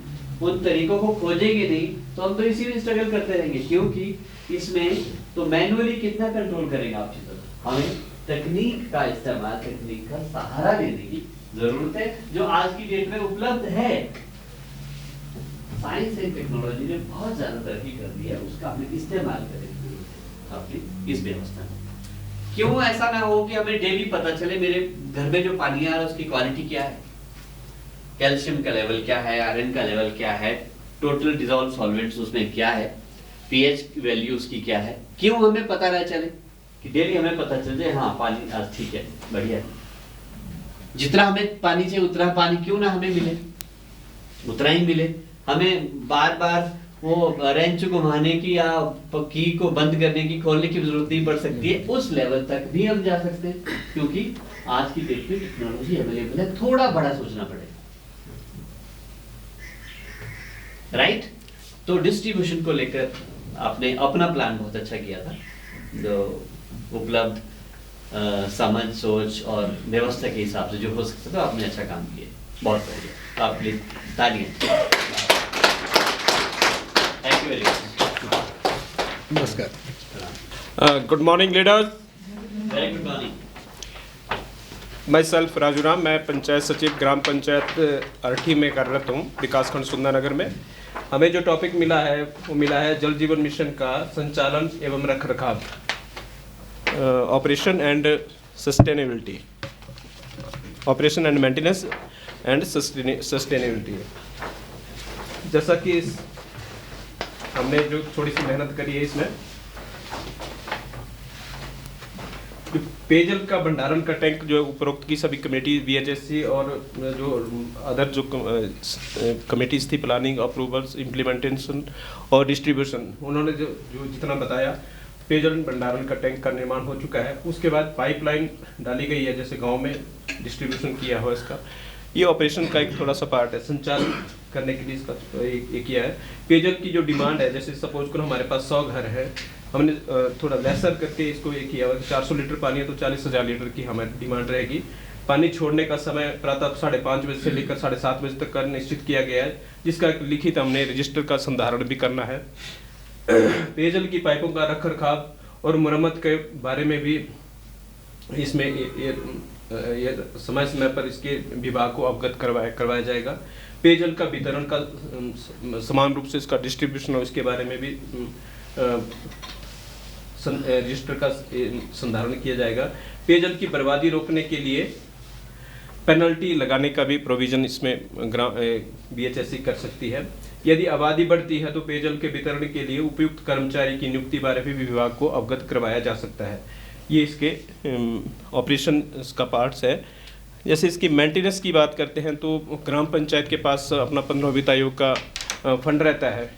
उन तरीकों को खोजेंगे नहीं, तो हम तो इसी में स्ट्रगल करते रहेंगे। क्योंकि इसमें तो मैनुअली कितना कंट्रोल करेंगे आप चीजों को। हमें तकनीक का इस्तेमाल, तकनीक का सहारा लेने की जरूरत है, जो आज की डेट में उपलब्ध है। साइंस एंड टेक्नोलॉजी ने बहुत ज्यादा तरक्की कर दी है, उसका हमें इस्तेमाल करने की जरूरत है अपनी इस व्यवस्था में। क्यों ऐसा ना हो कि हमें डेली पता चले मेरे घर में जो पानी आ रहा है उसकी क्वालिटी क्या है, कैल्शियम का लेवल क्या है, आयरन का लेवल क्या है, टोटल डिसॉल्व सॉल्वेंट्स उसमें क्या है, पीएच वैल्यू उसकी क्या है। क्यों हमें पता ना चले कि डेली हमें पता चल जाए हाँ पानी आज ठीक है, बढ़िया है। जितना हमें पानी चाहिए उतना पानी क्यों ना हमें मिले, उतना ही मिले। हमें बार बार वो रेंच घुमाने की या की को बंद करने की, खोलने की जरूरत नहीं पड़ सकती है। उस लेवल तक भी हम जा सकते हैं, क्योंकि आज की डेट में टेक्नोलॉजी अवेलेबल है। थोड़ा बड़ा सोचना पड़ेगा, राइट? तो डिस्ट्रीब्यूशन को लेकर आपने अपना प्लान बहुत अच्छा किया था, जो उपलब्ध समझ, सोच और व्यवस्था के हिसाब से जो हो सकता था आपने अच्छा काम किया, बहुत बढ़िया। आप प्लीज तालियां। Thank you very much. नमस्कार। Good morning leaders. Very good morning. मैं सेल्फ राजूराम, मैं पंचायत सचिव ग्राम पंचायत अरठी में कार्यरत हूँ, विकासखंड सुंदरनगर में। हमें जो टॉपिक मिला है वो मिला है जल जीवन मिशन का संचालन एवं रखरखाव, operation and sustainability, operation and maintenance and sustainability. जैसा कि हमने जो थोड़ी सी मेहनत करी है इसमें, पेयजल का भंडारण का टैंक जो उपरोक्त की सभी कमेटी, बीएचएससी और जो अदर जो कमेटीज थी, प्लानिंग, अप्रूवल्स, इम्प्लीमेंटेशन और डिस्ट्रीब्यूशन, उन्होंने जो जितना बताया, पेयजल भंडारण का टैंक का निर्माण हो चुका है। उसके बाद पाइपलाइन डाली गई है, जैसे गांव में डिस्ट्रीब्यूशन किया हो इसका। ये ऑपरेशन का एक थोड़ा सा पार्ट है, संचालन करने के लिए इसका एक किया है। पेयजल की जो डिमांड है, जैसे सपोज करो हमारे पास 100 घर है, हमने थोड़ा लेसर करके इसको ये किया हुआ, 400 लीटर पानी है तो 40,000 लीटर की हमारी डिमांड रहेगी। पानी छोड़ने का समय प्रातः 5:30 बजे से लेकर 7:30 बजे तक का निश्चित किया गया है, जिसका लिखित हमने रजिस्टर का संधारण भी करना है। पेयजल की पाइपों का रखरखाव और मरम्मत के बारे में भी इसमें ये समय समय पर इसके विभाग को अवगत करवाया जाएगा। पेयजल का वितरण का समान रूप से इसका डिस्ट्रीब्यूशन और इसके बारे में भी रजिस्टर का संधारण किया जाएगा। पेयजल की बर्बादी रोकने के लिए पेनल्टी लगाने का भी प्रोविजन इसमें बीएचएससी कर सकती है। यदि आबादी बढ़ती है तो पेयजल के वितरण के लिए उपयुक्त कर्मचारी की नियुक्ति बारे भी विभाग को अवगत करवाया जा सकता है। ये इसके ऑपरेशन का पार्ट्स है। जैसे इसकी मेंटेनेंस की बात करते हैं तो ग्राम पंचायत के पास अपना 15 वित्त आयोग का फंड रहता है,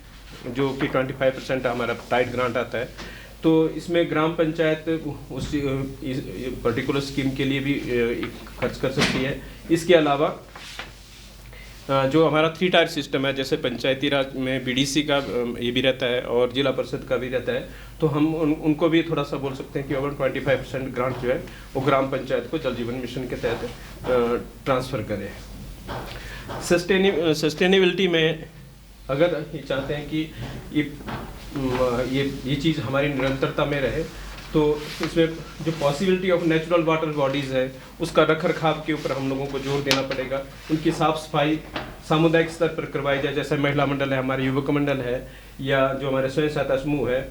जो कि 25% हमारा टाइट ग्रांट आता है। तो इसमें ग्राम पंचायत उस पर्टिकुलर स्कीम के लिए भी खर्च कर सकती है। इसके अलावा जो हमारा 3 टायर सिस्टम है, जैसे पंचायती राज में बीडीसी का ये भी रहता है और जिला परिषद का भी रहता है, तो हम उनको भी थोड़ा सा बोल सकते हैं कि ओवर 25% ग्रांट जो है वो ग्राम पंचायत को जल जीवन मिशन के तहत ट्रांसफ़र करें। सस्टेनेबिलिटी में अगर ये चाहते हैं कि ये चीज़ हमारी निरंतरता में रहे, तो इसमें जो possibility of natural water bodies है उसका रखरखाव के ऊपर हम लोगों को जोर देना पड़ेगा। उनकी साफ़ सफाई सामुदायिक स्तर पर करवाई जाए, जैसे महिला मंडल है, हमारे युवक मंडल है, या जो हमारे स्वयं सहायता समूह है,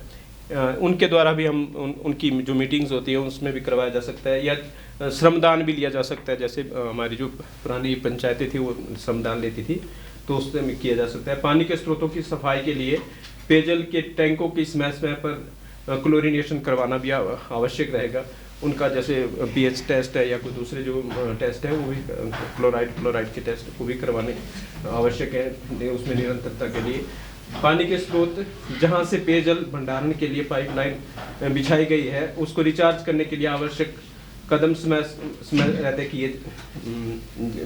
उनके द्वारा भी हम उनकी जो मीटिंग्स होती है उसमें भी करवाया जा सकता है, या श्रमदान भी लिया जा सकता है। जैसे हमारी जो पुरानी पंचायतें थी वो श्रमदान लेती थी, तो उससे भी किया जा सकता है। पानी के स्रोतों की सफाई के लिए पेयजल के टैंकों की समय समय पर क्लोरिनेशन करवाना भी आवश्यक रहेगा। उनका जैसे पीएच टेस्ट है या कोई दूसरे जो टेस्ट है वो भी क्लोराइड के टेस्ट वो भी करवाने आवश्यक है उसमें निरंतरता के लिए। पानी के स्रोत जहां से पेयजल भंडारण के लिए पाइपलाइन बिछाई गई है उसको रिचार्ज करने के लिए आवश्यक कदम समय रहते किए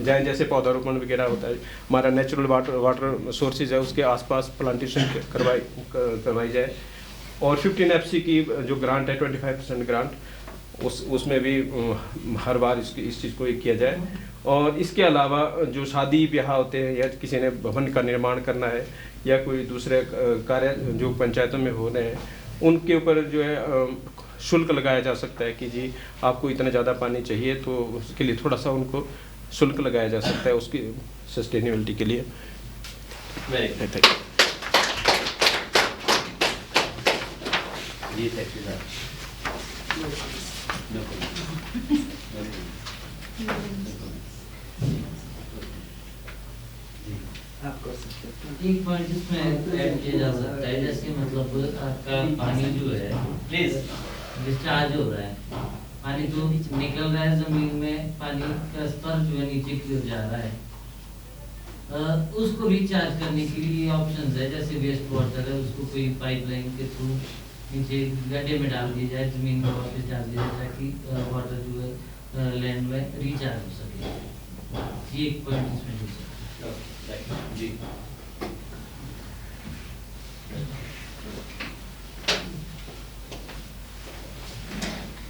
जाए, जैसे पौधारोपण वगैरह होता है। हमारा नेचुरल वाटर सोर्सेज है उसके आसपास प्लांटेशन करवाई जाए। और 15 FC की जो ग्रांट है 25% ग्रांट उसमें भी हर बार इस चीज़ को किया जाए। और इसके अलावा जो शादी ब्याह होते हैं या किसी ने भवन का निर्माण करना है या कोई दूसरे कार्य जो पंचायतों में हो रहे हैं उनके ऊपर जो है शुल्क लगाया जा सकता है कि जी आपको इतना ज़्यादा पानी चाहिए, तो उसके लिए थोड़ा सा उनको शुल्क लगाया जा सकता है उसकी सस्टेनेबिलिटी के लिए। एक पॉइंट इसमें ऐड किया जा सकता है, जैसे मतलब आपका पानी जो है प्लीज डिस्चार्ज हो रहा है, पानी जो निकल रहा है जमीन में, पानी का स्तर जो है नीचे की ओर जा रहा है, उसको रिचार्ज करने के लिए ऑप्शंस है। जैसे वेस्ट वाटर है उसको कोई पाइपलाइन के थ्रू नीचे गड्ढे में डाल दिया जाए, जमीन में वापस डाल दिया जाए ताकि वाटर जो है लैंड में रिचार्ज हो सके। ये एक पॉइंट इसमें हो सकता है। जी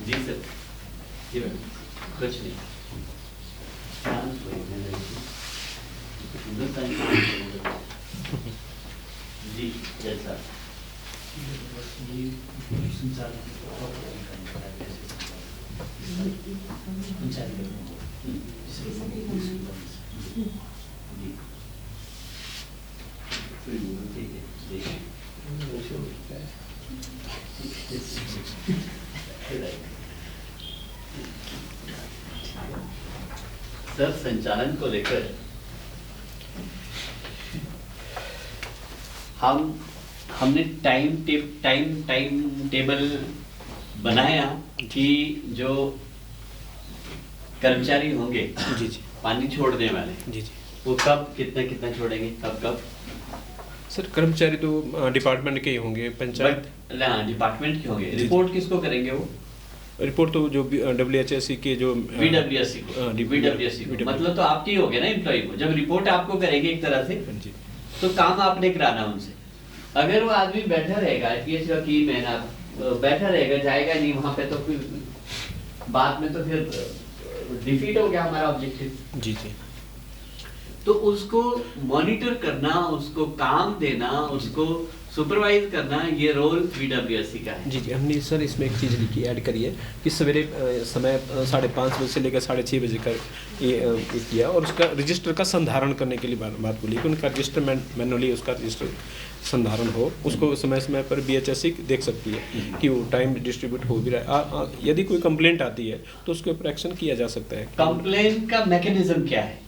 जी सर, जी मैम कुछ नहीं जी जैसा सर संचालन को लेकर हमने टाइम टेबल बनाया कि जो कर्मचारी होंगे जी जी पानी छोड़ने वाले जी जी वो कब कितना छोड़ेंगे, कब सर कर्मचारी तो डिपार्टमेंट के ही होंगे, पंचायत डिपार्टमेंट के होंगे। रिपोर्ट किसको करेंगे वो? रिपोर्ट तो जो WHSC के जो VWSC को मतलब तो आपके ही हो गए ना एम्प्लॉय को। जब रिपोर्ट आपको करेंगे एक तरह से तो काम आपने कराना उनसे। अगर वो आदमी बैठा रहेगा PH का की महीना बैठा रहेगा, जाएगा नहीं वहां पे, तो फिर बाद में तो फिर डिफीट हो गया हमारा ऑब्जेक्टिव। जी जी तो उसको मॉनिटर करना, उसको काम देना, उसको सुपरवाइज करना, ये रोल VWSC का है। जी जी हमने सर इसमें एक चीज़ लिखी ऐड करी है कि सवेरे समय 5:30 बजे से लेकर 6:30 बजे का ये किया, और उसका रजिस्टर का संधारण करने के लिए बात बोली कि उनका रजिस्टर मैनुअली उसका रजिस्टर संधारण हो, उसको समय समय पर BHSC देख सकती है कि वो टाइम डिस्ट्रीब्यूट हो भी रहा है। यदि कोई कंप्लेंट आती है तो उसके ऊपर एक्शन किया जा सकता है। कंप्लेंट का मैकेनिज्म क्या है?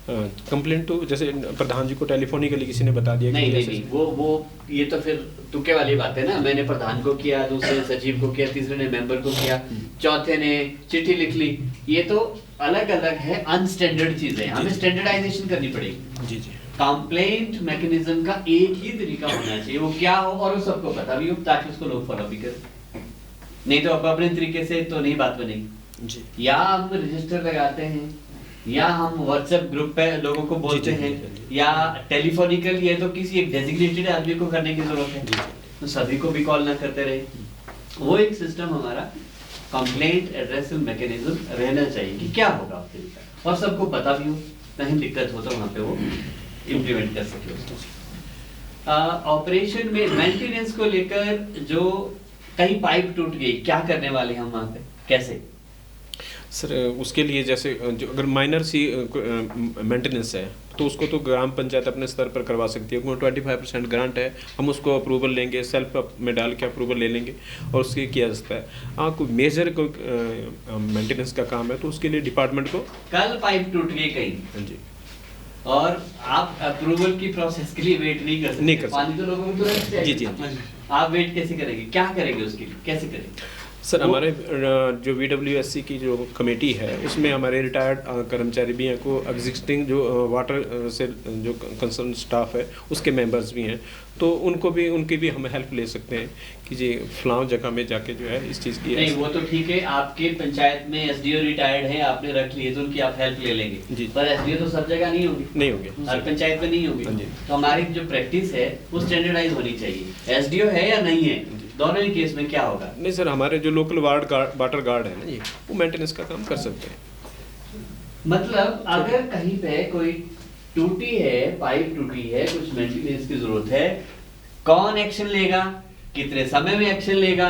कंप्लेंट तो जैसे प्रधान जी को टेलीफोनिकली किसी ने बता दिया नहीं वो ये तो फिर तुक्के वाली बात है ना। मैंने प्रधान को किया, दूसरे ने सचिव को किया, तीसरे ने मेंबर को किया, चौथे ने चिट्ठी लिख ली, ये तो अलग अलग है, अनस्टैंडर्ड चीजें। हमें स्टैंडर्डाइजेशन करनी पड़ेगी। जी जी कंप्लेंट मैकेनिज्म का एक ही तरीका होना चाहिए, वो क्या हो और वो सबको पता भी हो ताकि उसको लोग फॉलो भी करें। नहीं तो अपने तरीके से तो नहीं बात बनेगी जी। या हम रजिस्टर लगाते हैं या हम व्हाट्सएप ग्रुप पे लोगों को बोलते हैं या टेलीफोनिकल, ये तो किसी एक डेजिग्नेटेड आदमी को करने की जरूरत है, तो सभी को भी कॉल ना करते रहे। वो एक सिस्टम हमारा कंप्लेंट एड्रेसिंग मैकेनिज्म रहना चाहिए कि क्या होगा उसके लिए, और सबको पता भी हो, कहीं दिक्कत हो तो वहाँ पे वो इम्प्लीमेंट कर सके उसको। ऑपरेशन में मेंटेनेंस को लेकर जो कहीं पाइप टूट गई, क्या करने वाले हम वहाँ पे, कैसे? सर उसके लिए जैसे जो अगर माइनर सी मेंटेनेंस है तो उसको तो ग्राम पंचायत अपने स्तर पर करवा सकती है, क्योंकि 25% ग्रांट है, हम उसको अप्रूवल लेंगे, सेल्फ में डाल के अप्रूवल ले लेंगे और उसके किया जा सकता है। हाँ, कोई मेजर कोई मेंटेनेंस का काम है तो उसके लिए डिपार्टमेंट को। कल पाइप टूट गई कहीं, हाँ जी, और आप अप्रूवल की प्रोसेस के लिए वेट नहीं कर सकते, नहीं कर सकते। पानी तो लोगों को तुरंत चाहिए। जी जी, आप वेट कैसे करेंगे, क्या करेंगे उसके लिए, कैसे करेंगे? सर हमारे जो VWSC की जो कमेटी है उसमें हमारे रिटायर्ड कर्मचारी भी हैं, को एग्जिस्टिंग जो वाटर से जो कंसर्न स्टाफ है उसके मेंबर्स भी हैं, तो उनकी भी हम हेल्प ले सकते हैं कि जी फलां जगह में जाके जो है इस चीज़ की। नहीं वो तो ठीक है, आपके पंचायत में SDO रिटायर्ड है, आपने रख लिए तो उनकी आप हेल्प ले लेंगे जी, पर SDO तो सब जगह नहीं होंगे, हर पंचायत में नहीं होंगे। तो हमारी जो प्रैक्टिस है वो स्टैंडर्डाइज होनी चाहिए। SDO है या नहीं है, दोनों ही केस में क्या होगा? नहीं सर, हमारे जो लोकल वाटर गार्ड है ना जी, वो मेंटेनेंस का काम कर सकते हैं। मतलब अगर कहीं पे कोई टूटी है, पाइप टूटी है, कुछ मेंटेनेंस की जरूरत है, कौन एक्शन लेगा, कितने समय में एक्शन लेगा,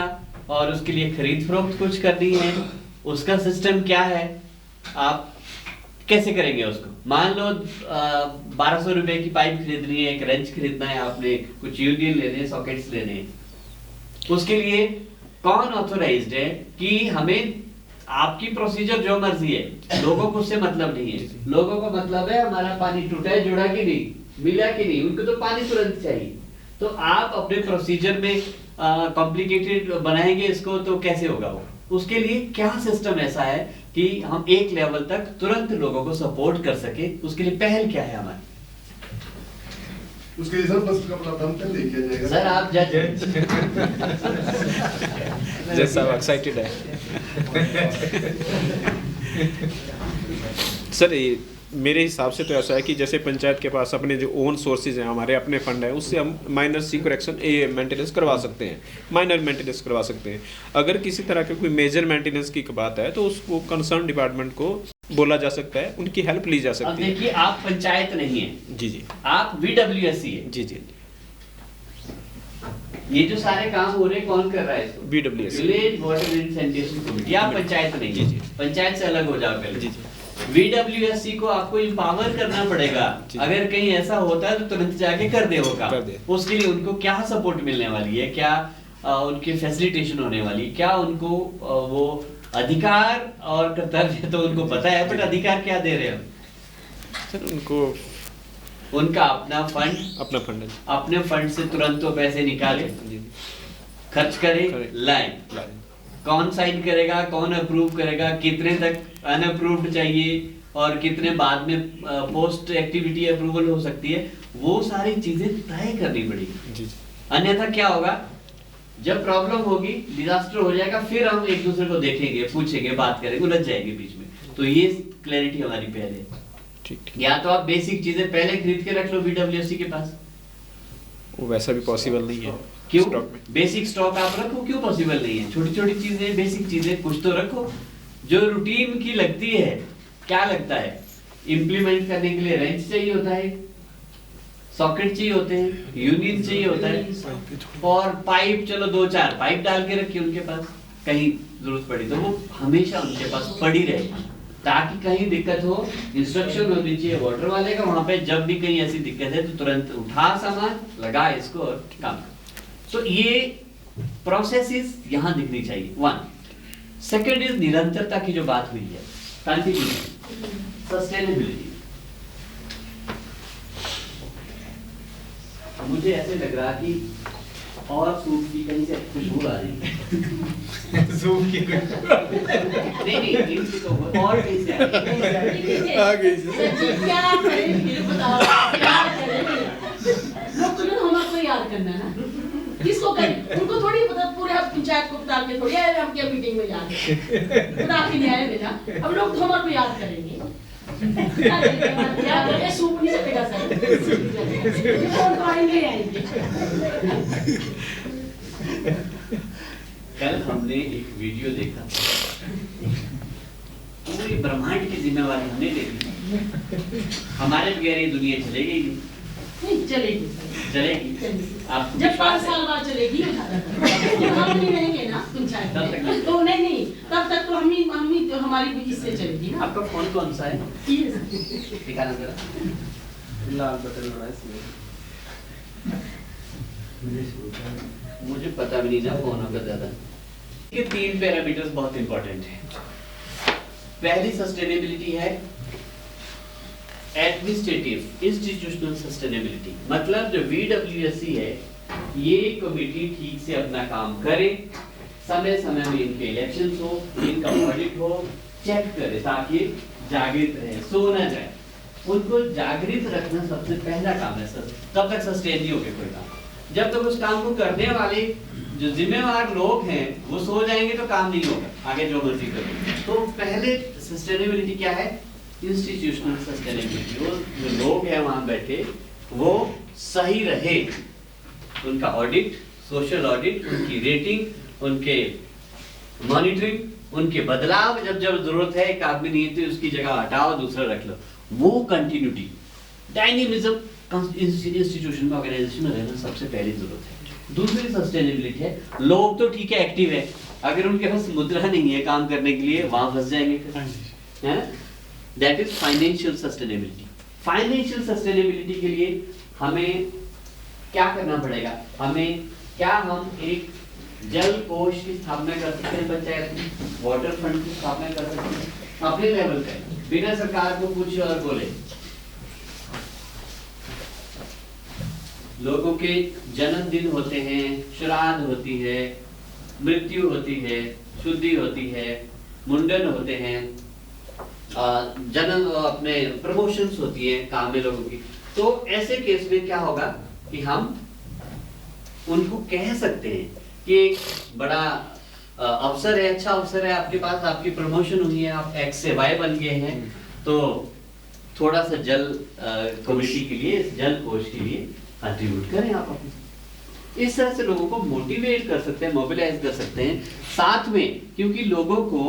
और उसके लिए खरीद फरोख्त कुछ करनी है, उसका सिस्टम क्या है, आप कैसे करेंगे उसको? मान लो 1200 रुपए की पाइप खरीदनी है, एक रेंच खरीदना है, आपने कुछ यूनियन लेने हैं, सॉकेट्स लेने हैं, उसके लिए कौन ऑथोराइज्ड है कि हमें आपकी प्रोसीजर जो मर्जी है, लोगों को उससे मतलब नहीं है। लोगों को मतलब है हमारा पानी टूटा है, जुड़ा कि नहीं, मिला कि नहीं, उनको तो पानी तुरंत चाहिए। तो आप अपने प्रोसीजर में कॉम्प्लिकेटेड बनाएंगे इसको तो कैसे होगा वो? उसके लिए क्या सिस्टम ऐसा है कि हम एक लेवल तक तुरंत लोगों को सपोर्ट कर सके, उसके लिए पहल क्या है हमारी? उसके लिए सर बस का प्रावधान कर दिया जाएगा। सर आप जज जैसा एक्साइटेड है सर, ये मेरे हिसाब से तो ऐसा है कि जैसे पंचायत के पास अपने जो ओन सोर्सेज हैं, हमारे अपने फंड है, उससे हम माइनर सी करेक्शन मेंटेनेंस करवा सकते हैं, माइनर मेंटेनेंस करवा सकते हैं। अगर किसी तरह की कोई मेजर मेंटेनेंस की बात है तो उसको कंसर्न डिपार्टमेंट को बोला जा सकता है, उनकी हेल्प ली जा सकती है। देखिए आप पंचायत नहीं है जी जी, आप VWSC है। जी जी, ये जो सारे काम हो रहे हैं कौन कर रहा है इसको? VWSC, village water and sanitation committee. आप पंचायत नहीं है, पंचायत से अलग हो जाओ पहले। जी जी, VWSC को आपको इंपावर करना पड़ेगा। अगर कहीं ऐसा होता है तो तुरंत जाके कर दे वो काम। उसके लिए उनको क्या सपोर्ट मिलने वाली है, क्या उनकी फैसिलिटेशन होने वाली, क्या उनको वो अधिकार और कर्तव्य तो उनको पता है, बट अधिकार क्या दे रहे हैं सर? उनको उनका अपना फंड, अपने फंड से तुरंत तो पैसे निकाले, खर्च करे, लाए। कौन साइन करेगा, कौन अप्रूव करेगा, कितने तक अनअप्रूव्ड चाहिए और कितने बाद में पोस्ट एक्टिविटी अप्रूवल हो सकती है, वो सारी चीजें तय करनी पड़ेगी। अन्यथा क्या होगा, जब प्रॉब्लम होगी, डिजास्टर हो जाएगा, फिर हम एक दूसरे को देखेंगे, पूछेंगे, बात करेंगे, उलझ जाएंगे बीच में। तो ये क्लैरिटी हमारी पहले, या तो आप बेसिक चीजें पहले खरीद के रख लो VWSC के पास, वो वैसा भी पॉसिबल नहीं है। क्यों? बेसिक स्टॉक आप रखो, क्यों पॉसिबल नहीं है? छोटी छोटी चीजें, बेसिक चीजें कुछ तो रखो जो रूटीन की लगती है। क्या लगता है? इम्प्लीमेंट करने के लिए रेंच चाहिए होता है, सॉकेट चाहिए होते हैं, यूनियन चाहिए होता है, और पाइप, चलो 2-4 पाइप डाल के रखिए उनके पास, कहीं जरूरत पड़ी तो वो हमेशा उनके पास पड़ी रहे, ताकि कहीं दिक्कत हो, इंस्ट्रक्शन होनी चाहिए वाटर वाले का वहां पे, जब भी कहीं ऐसी दिक्कत है तो तुरंत उठा सामान, लगा इसको और काम। तो ये प्रोसेसेस यहाँ दिखनी चाहिए। 1 सेकंड इज निरंतरता की जो बात हुई है, कंटिन्यूटी, सस्टेनेबिलिटी। मुझे ऐसे लग रहा कि और सूप की कहीं से खुशबू आ रही है। सूप की नहीं इनकी तो और कहीं से आ गई। क्या करें फिर बताओ, क्या करें? लोग तो हमारे को याद करना है ना, किसको करें? उनको थोड़ी पता, पूरे पंचायत को बता के थोड़ी आए हम क्या मीटिंग में जाके बता के नहीं आए बेटा। अब लोग तो हमारे को याद करेंगे, क्या करें? सूप नहीं सकेगा सर, कौन आएंगे आएंगे। कल हमने एक वीडियो देखा, पूरी ब्रह्मांड की जिम्मेवारी हमने ले ली, हमारे बगैर ये दुनिया चलेगी नहीं। नहीं चलेगी चलेगी। आप जब 5 साल बाद चलेगी जब हम नहीं रहेंगे ना पंचायत में तो नहीं तब तक तो हम ही तो हमारी इससे चलेगी ना। आपका फोन कौन सा है? ये है। दिखाना जरा। लाल बटन वाला इसमें मुझे पता भी नहीं ना फोन होगा ज्यादा। ये 3 पैरामीटर्स बहुत इंपॉर्टेंट है। पहली सस्टेनेबिलिटी है एडमिनिस्ट्रेटिव इंस्टीट्यूशनल सस्टेनेबिलिटी, मतलब जो VWSC है ये कमेटी ठीक से अपना काम करे, समय समय में इनके इलेक्शंस हो, इनका ऑडिट हो, चेक करे ताकि जागृत रहे, सो ना जाए। उनको जागृत रखना सबसे पहला काम है सर, तब तक सस्टेन नहीं होगा कोई काम। जब तक उस काम को करने वाले जो जिम्मेवार लोग हैं वो सो जाएंगे तो काम नहीं होगा, आगे जो मर्जी करेंगे। तो पहले सस्टेनेबिलिटी क्या है? Institutional sustainability. वो जो लोग हैं वहां बैठे वो सही रहे, उनका ऑडिट, सोशल ऑडिट, उनकी रेटिंग, उनके मॉनिटरिंग, उनके बदलाव जब जब जरूरत है, एक आदमी नहीं तो उसकी जगह हटाओ दूसरा रख लो, वो कंटिन्यूटी, डायनेमिज्म इंस्टीट्यूशन में, ऑर्गेनाइजेशन में रहना सबसे पहली जरूरत है। दूसरी सस्टेनेबिलिटी है लोग तो ठीक है, एक्टिव है, अगर उनके पास मुद्रा नहीं है काम करने के लिए वहां फंस जाएंगे फिर, है ना? That is financial sustainability. Financial sustainability के लिए हमें क्या करना पड़ेगा? हम एक जल कोष की स्थापना कर सकते हैं पंचायत में, वाटर फंड की स्थापना कर सकते हैं अपने लेवल पे, बिना सरकार को पूछे और बोले। लोगों के जन्मदिन होते हैं, श्राद्ध होती है, मृत्यु होती है, शुद्धि होती है, मुंडन होते हैं, जन्म अपने प्रमोशंस होती है काम में लोगों की। तो ऐसे केस में क्या होगा कि हम उनको कह सकते हैं कि बड़ा अवसर है, अच्छा अवसर है आपके पास, आपकी प्रमोशन हुई है, आप X से Y बन गए हैं, तो थोड़ा सा जल कमेटी के लिए, जल कोष के लिए कंट्रीब्यूट करें आप अपने। इस तरह से लोगों को मोटिवेट कर सकते हैं, मोबिलाइज कर सकते हैं साथ में, क्योंकि लोगों को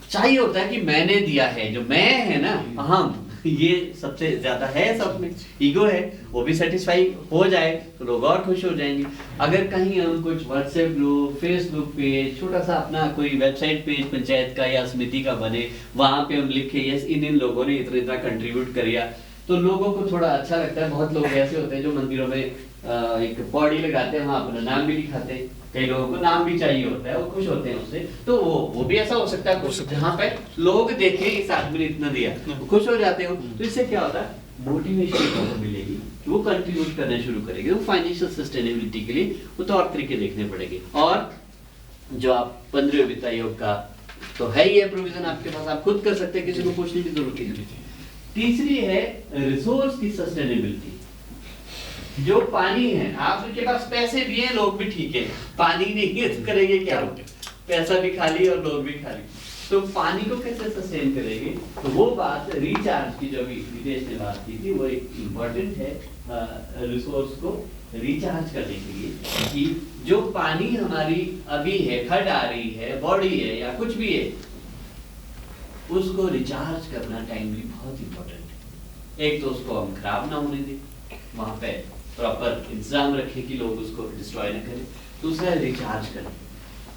चाहिए होता है कि मैंने दिया है, जो मैं है ना, हम, ये सबसे ज्यादा है, सब में ईगो है, वो भी सेटिस्फाई हो जाए तो लोग और खुश हो जाएंगे। अगर कहीं हम कुछ व्हाट्सएप ग्रुप, फेसबुक पेज, छोटा सा अपना कोई वेबसाइट पेज पंचायत का या समिति का बने, वहां पे हम लिखे यस इन लोगों ने इतना इतना कंट्रीब्यूट किया, तो लोगों को थोड़ा अच्छा लगता है। बहुत लोग ऐसे होते हैं जो मंदिरों में एक पौड़ी लगाते हैं, वहां अपना नाम भी लिखाते हैं, कई लोगों को नाम भी चाहिए होता है, वो खुश होते हैं उससे। तो वो भी ऐसा हो सकता है कुछ जहाँ पे लोग देखें इस आदमी ने इतना दिया, वो खुश हो जाते हो। तो इससे क्या होता है? मोटिवेशन मिलेगी कि वो कंट्रीब्यूट करना शुरू करेंगे। तो फाइनेंशियल सस्टेनेबिलिटी के लिए वो तौर तरीके देखने पड़ेंगे। और जो आप 15वें वित्त आयोग का तो है ही है प्रोविजन आपके पास, आप खुद कर सकते हैं, किसी को पूछने की जरूरत नहीं। तीसरी है रिसोर्स की सस्टेनेबिलिटी। जो पानी है, आपके पास पैसे भी हैं, लोग भी ठीक है, पानी नहीं है तो करेंगे क्या? पैसा भी खाली और लोग भी खाली, तो पानी को कैसे सस्टेन करेंगे? तो वो बात रिचार्ज की जो अभी विदेश ने बात की थी, वो एक इम्पोर्टेंट है रिसोर्स को रिचार्ज करने के लिए, कि जो पानी हमारी अभी है, खड आ रही है, बॉडी है या कुछ भी है, उसको रिचार्ज करना टाइमली बहुत इंपॉर्टेंट है। एक तो उसको हम खराब ना होने दें, वहां पे प्रॉपर इंतजाम रखें कि लोग उसको डिस्ट्रॉय ना करें। दूसरा है रिचार्ज करें,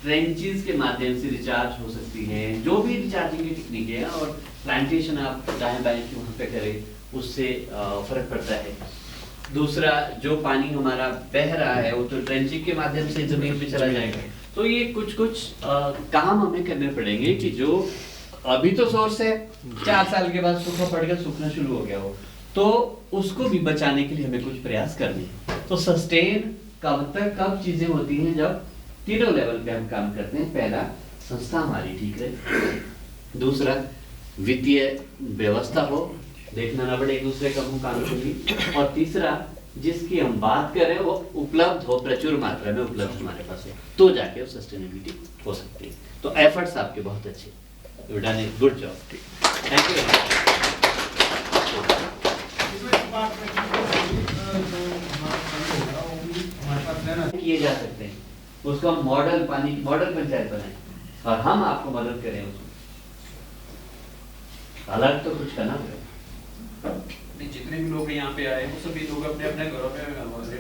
ट्रेंचेस के माध्यम से रिचार्ज हो सकती है, जो भी रिचार्जिंग की टेक्निक है, और प्लांटेशन आप दाएं बाएं की वहाँ पे करें, उससे फर्क पड़ता है। दूसरा, जो पानी हमारा बह रहा है वो तो ट्रेंचिंग के माध्यम से जमीन में चला जाएगा। तो ये कुछ काम हमें करने पड़ेंगे कि जो अभी तो सोर्स है, 4 साल के बाद सूखा पड़ गया, सूखना शुरू हो गया हो, तो उसको भी बचाने के लिए हमें कुछ प्रयास करने हैं। तो सस्टेन कब चीजें होती हैं? जब तीनों लेवल पे हम काम करते हैं। पहला, संस्था हमारी ठीक रहे। दूसरा, वित्तीय व्यवस्था हो, देखना ना पड़े एक दूसरे का मुंह कान खोली। और तीसरा, जिसकी हम बात कर रहे हैं वो उपलब्ध हो, प्रचुर मात्रा में उपलब्ध हमारे पास हो, तो जाके वो सस्टेनेबिलिटी हो सकती है। तो एफर्ट्स आपके बहुत अच्छे, you done a good job, thank you. किए जा सकते हैं, उसको हम मॉडल पंचायत बनाए और हम आपको मदद करें उसमें। अलग तो कुछ करना पड़ेगा। नहीं, जितने भी लोग यहाँ पे आए वो सभी लोग अपने अपने घरों में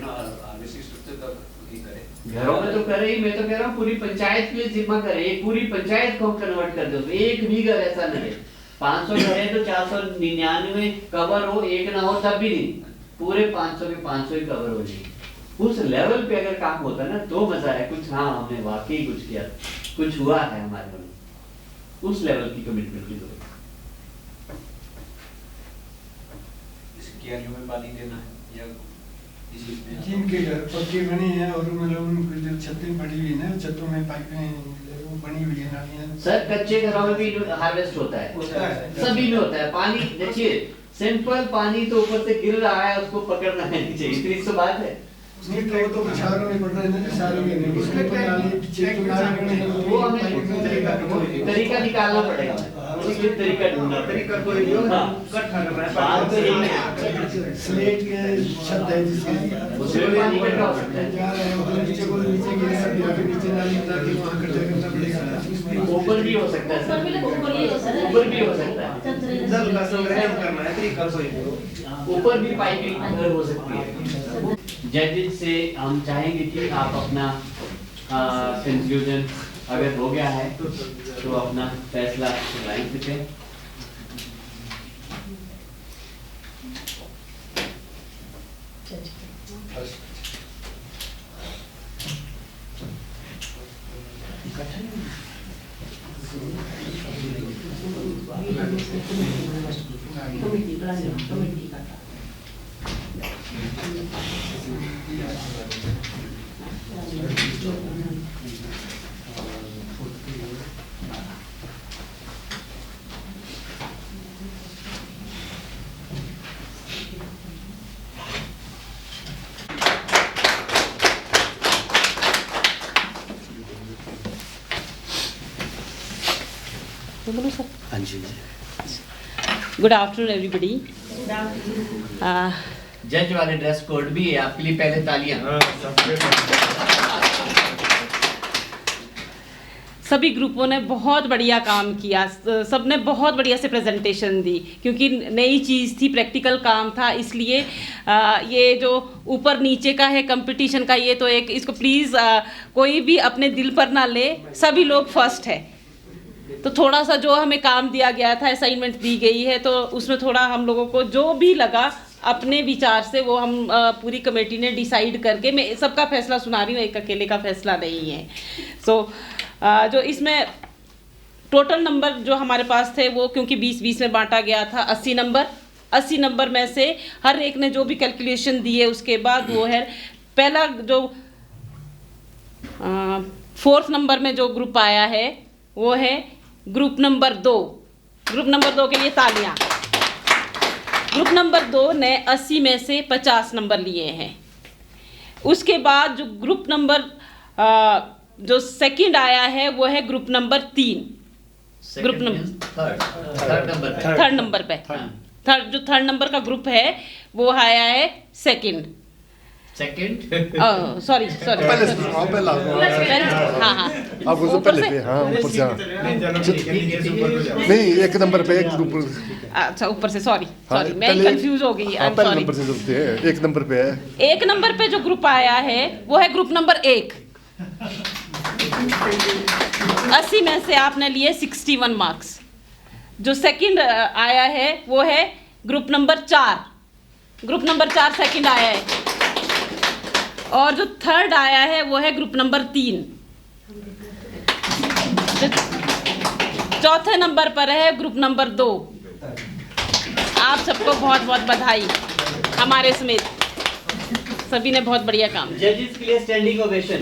आरबीसी स्ट्रक्चर तक ही करें। घरों में तो करे ही, मैं तो कह रहा हूँ पूरी पंचायत के लिए जिम्मा करे, एक पूरी पंचायत को कन्वर्ट कर दो, एक भी घर ऐसा नहीं है। 500 घर है तो 499 कवर हो, एक ना हो तब भी नहीं, पूरे 500 के 500 ही कवर हो जाए। उस लेवल पे अगर काम होता है ना तो मजा है कुछ, हाँ हमने वाकई कुछ किया, कुछ हुआ है हमारे में, उस लेवल की कमिटमेंट की जरूरत है। क्यारियों में पानी देना है या जिनके घर पक्के बने हैं और मतलब उनकी जो छतें पड़ी हुई है ना, छतों में पाइपें वो बनी हुई है, नालियां। सर कच्चे घरों में भी हार्वेस्ट होता है, सभी में होता है। पानी देखिए, सिंपल पानी तो ऊपर से गिर रहा है, उसको पकड़ना नहीं चाहिए, इतनी सी बात है। नहीं तो शहरों में पड़ रहा है ना, शहरों में नहीं, उसमें तो नाली पीछे तो नाली बने हैं, वो हमें तरीका निकालना पड़ेगा, उसके तरीका ढूंढना पड़ेगा। कोई भी हो ना इकट्ठा करना है, बात तो यही है। स्लेट के छत है जिसके उसमें पानी इकट्ठा हो सकता है, जा रहे हैं वो नीचे गिरा है, फिर नीचे नाली उतार के वहां इकट्ठा करना पड़ेगा। ऊपर भी हो सकता है, ऊपर भी हो सकता है, जल का संग्रहण करना है, तरीका कोई भी ऊपर भी पाइपिंग हो सकती है। जजेस से हम चाहेंगे कि आप अपना कंक्लूजन अगर हो गया है तो अपना फैसला सुनाएं सकें। हाँ जी। Good afternoon everybody. जज वाले ड्रेस कोड भी है आपके लिए, पहले तालियां। सभी ग्रुपों ने बहुत बढ़िया काम किया, सबने बहुत बढ़िया से प्रेजेंटेशन दी, क्योंकि नई चीज़ थी, प्रैक्टिकल काम था, इसलिए ये जो ऊपर नीचे का है कंपटीशन का, ये तो एक, इसको प्लीज़ कोई भी अपने दिल पर ना ले, सभी लोग फर्स्ट है। तो थोड़ा सा जो हमें काम दिया गया था, असाइनमेंट दी गई है, तो उसमें थोड़ा हम लोगों को जो भी लगा अपने विचार से वो हम पूरी कमेटी ने डिसाइड करके, मैं सबका फैसला सुना रही हूँ, एक अकेले का फैसला नहीं है। जो इसमें टोटल नंबर जो हमारे पास थे वो, क्योंकि 20-20 में बांटा गया था, 80 नंबर में से हर एक ने जो भी कैलकुलेशन दिए उसके बाद वो है, पहला जो 4th नंबर में जो ग्रुप आया है वो है ग्रुप नंबर 2। ग्रुप नंबर 2 के लिए तालियां। ग्रुप नंबर 2 ने 80 में से 50 नंबर लिए हैं। उसके बाद जो ग्रुप नंबर जो सेकंड आया है वो है group number 3। Group number third number पे, जो थर्ड नंबर का ग्रुप है वो आया है सेकंड। सॉरी हाँ आप पहले पे, हाँ ऊपर से, नहीं एक नंबर पे एक ग्रुप, अच्छा ऊपर से, सॉरी मैं कंफ्यूज हो गई, आई एम सॉरी। नंबर से जरूरत है, एक नंबर पे है। एक नंबर पे जो ग्रुप आया है वो है ग्रुप नंबर 1। 80 में से आपने लिए 61 मार्क्स। जो सेकंड आया है वो है group number 4। Group number 4 second आया है। और जो थर्ड आया है वो है ग्रुप नंबर 3। चौथे नंबर पर है ग्रुप नंबर 2। आप सबको बहुत बहुत बधाई, हमारे समेत सभी ने बहुत बढ़िया काम। जजेस के लिए स्टैंडिंग ओवेशन।